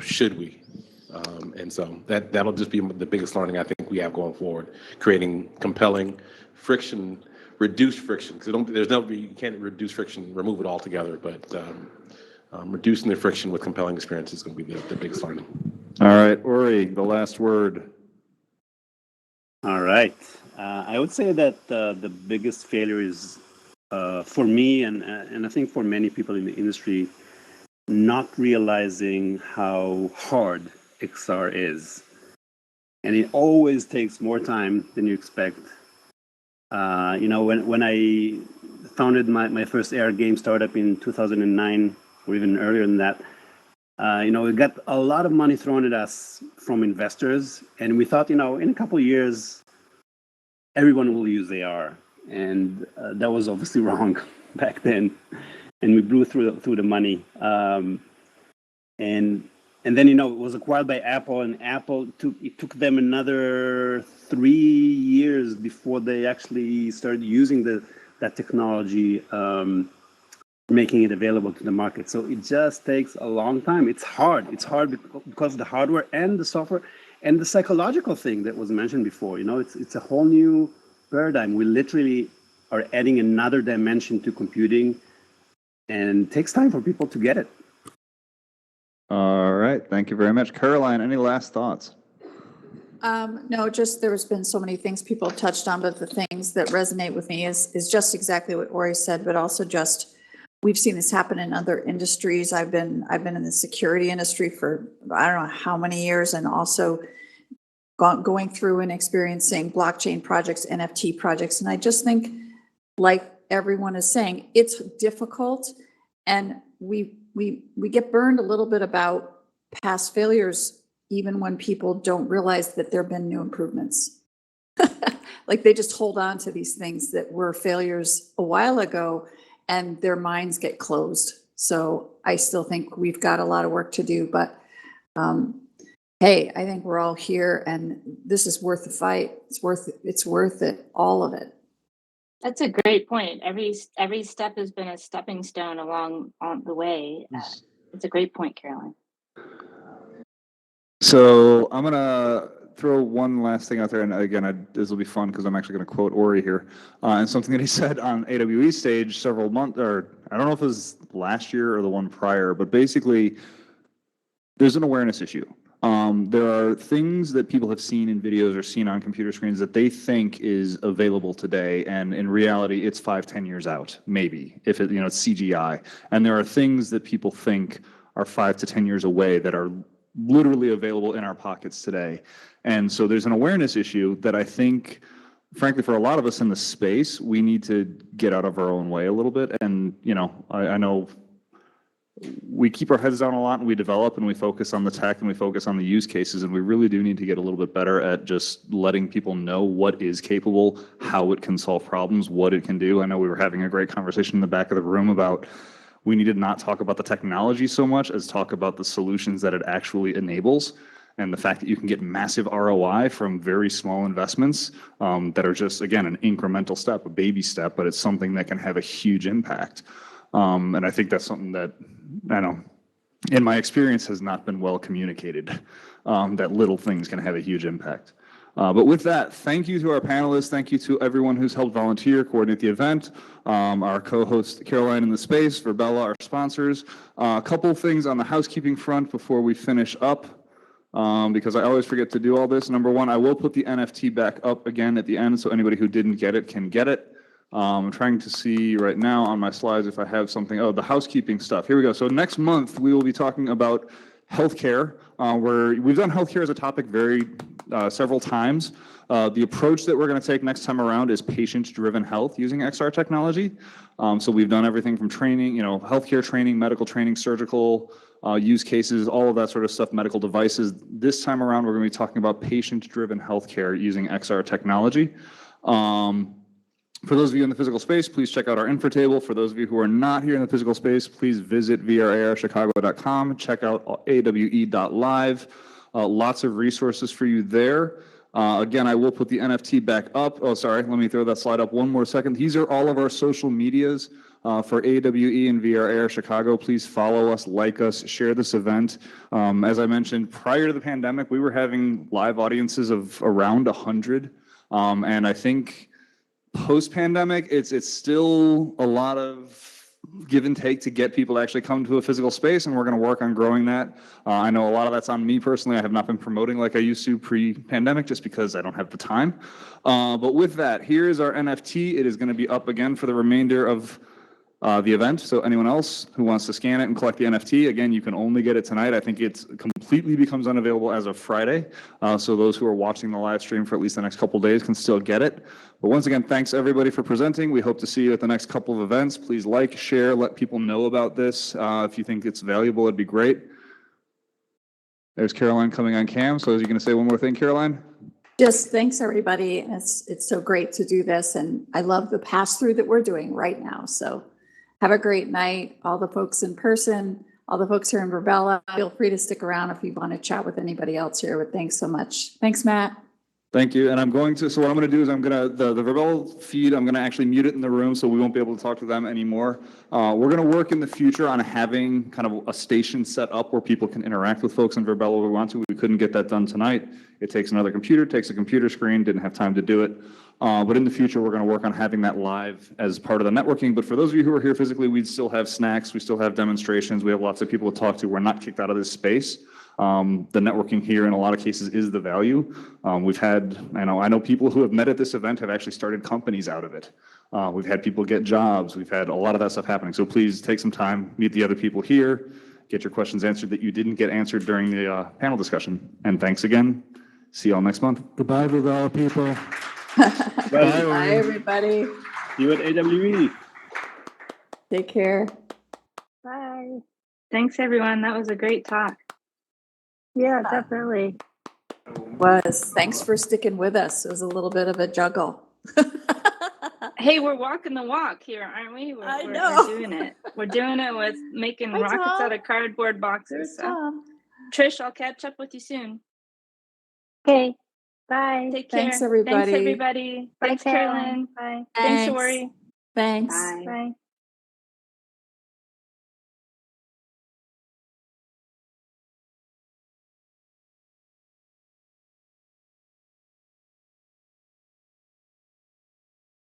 should we? And so that'll just be the biggest learning I think we have going forward, creating compelling reduced friction, because you can't reduce friction, remove it altogether, but reducing the friction with compelling experiences is going to be the biggest learning. All right, Ori, the last word. All right. I would say that the biggest failure is for me and I think for many people in the industry, not realizing how hard XR is. And it always takes more time than you expect. When I founded my first AR game startup in 2009, or even earlier than that, we got a lot of money thrown at us from investors, and we thought, in a couple of years, everyone will use AR, and that was obviously wrong back then, and we blew through the money, and then it was acquired by Apple, and Apple took them another 3 years before they actually started using that technology, making it available to the market. So it just takes a long time. It's hard. It's hard because of the hardware and the software and the psychological thing that was mentioned before. It's a whole new paradigm. We literally are adding another dimension to computing, and it takes time for people to get it. All right, thank you very much. Caroline, any last thoughts? No, just there's been so many things people have touched on, but the things that resonate with me is just exactly what Ori said, but also just we've seen this happen in other industries. I've been in the security industry for I don't know how many years, and also going through and experiencing blockchain projects, NFT projects, and I just think, like everyone is saying, it's difficult, and we get burned a little bit about past failures, even when people don't realize that there have been new improvements. Like they just hold on to these things that were failures a while ago, and their minds get closed. So I still think we've got a lot of work to do, but hey, I think we're all here, and this is worth the fight. It's worth it, all of it. That's a great point. Every step has been a stepping stone along on the way. It's a great point, Caroline. So I'm gonna throw one last thing out there, and again, this will be fun because I'm actually gonna quote Ori here, and something that he said on AWE stage several months, or I don't know if it was last year or the one prior, but basically, there's an awareness issue. There are things that people have seen in videos or seen on computer screens that they think is available today, and in reality, it's 5-10 years out, maybe, if it's CGI. And there are things that people think are 5 to 10 years away that are literally available in our pockets today. And so there's an awareness issue that I think, frankly, for a lot of us in the space, we need to get out of our own way a little bit. And, I know we keep our heads down a lot, and we develop and we focus on the tech and we focus on the use cases, and we really do need to get a little bit better at just letting people know what is capable, how it can solve problems, what it can do. I know we were having a great conversation in the back of the room about we need to not talk about the technology so much as talk about the solutions that it actually enables, and the fact that you can get massive ROI from very small investments that are just, again, an incremental step, a baby step, but it's something that can have a huge impact. And I think that's something that, I know, in my experience, has not been well communicated, that little things can have a huge impact. But with that, thank you to our panelists. Thank you to everyone who's helped volunteer, coordinate the event. Our co-host, Caroline in the Space, Verbella, our sponsors. A couple things on the housekeeping front before we finish up, because I always forget to do all this. Number one, I will put the NFT back up again at the end, so anybody who didn't get it can get it. I'm trying to see right now on my slides if I have something. Oh, the housekeeping stuff. Here we go. So next month, we will be talking about healthcare, where we've done healthcare as a topic several times. The approach that we're going to take next time around is patient-driven health using XR technology. So we've done everything from training, healthcare training, medical training, surgical use cases, all of that sort of stuff, medical devices. This time around, we're going to be talking about patient-driven healthcare using XR technology. For those of you in the physical space, please check out our info table. For those of you who are not here in the physical space, please visit vrarchicago.com. Check out awe.live. Lots of resources for you there. Again, I will put the NFT back up. Oh, sorry. Let me throw that slide up one more second. These are all of our social medias for AWE and VRAR Chicago. Please follow us, like us, share this event. As I mentioned, prior to the pandemic, we were having live audiences of around 100. And I think post-pandemic, it's still a lot of give and take to get people to actually come to a physical space, and we're going to work on growing that. I know a lot of that's on me personally. I have not been promoting like I used to pre-pandemic just because I don't have the time. But with that, here is our NFT. It is going to be up again for the remainder of the event. So anyone else who wants to scan it and collect the NFT, again, you can only get it tonight. I think it completely becomes unavailable as of Friday. So those who are watching the live stream for at least the next couple of days can still get it. But once again, thanks everybody for presenting. We hope to see you at the next couple of events. Please like, share, let people know about this. If you think it's valuable, it'd be great. There's Caroline coming on cam. So is you going to say one more thing, Caroline? Just thanks, everybody. It's so great to do this. And I love the pass-through that we're doing right now. So have a great night. All the folks in person, all the folks here in Virbela, feel free to stick around if you want to chat with anybody else here. But thanks so much. Thanks, Matt. Thank you. And I'm going to, so what I'm going to do is I'm going to, the Virbela feed, I'm going to actually mute it in the room so we won't be able to talk to them anymore. We're going to work in the future on having kind of a station set up where people can interact with folks in Virbela if we want to. We couldn't get that done tonight. It takes another computer, takes a computer screen, didn't have time to do it. But in the future, we're going to work on having that live as part of the networking. But for those of you who are here physically, we still have snacks. We still have demonstrations. We have lots of people to talk to. We're not kicked out of this space. The networking here in a lot of cases is the value. We've had, I know people who have met at this event have actually started companies out of it. We've had people get jobs. We've had a lot of that stuff happening. So please take some time, meet the other people here, get your questions answered that you didn't get answered during the panel discussion. And thanks again. See you all next month. Goodbye, Virbela people. Bye, everybody. See you at AWE. Take care. Bye. Thanks, everyone. That was a great talk. Yeah, definitely. Thanks for sticking with us. It was a little bit of a juggle. Hey, we're walking the walk here, aren't we? We're doing it. We're doing it with making Hi, rockets Tom. out of cardboard boxes. So. Trish, I'll catch up with you soon. Okay. Bye. Take care. Thanks, everybody. Thanks, everybody. Bye, Thanks, Carolyn. Carolyn. Bye. Thanks, Tori. Thanks. Bye. Bye.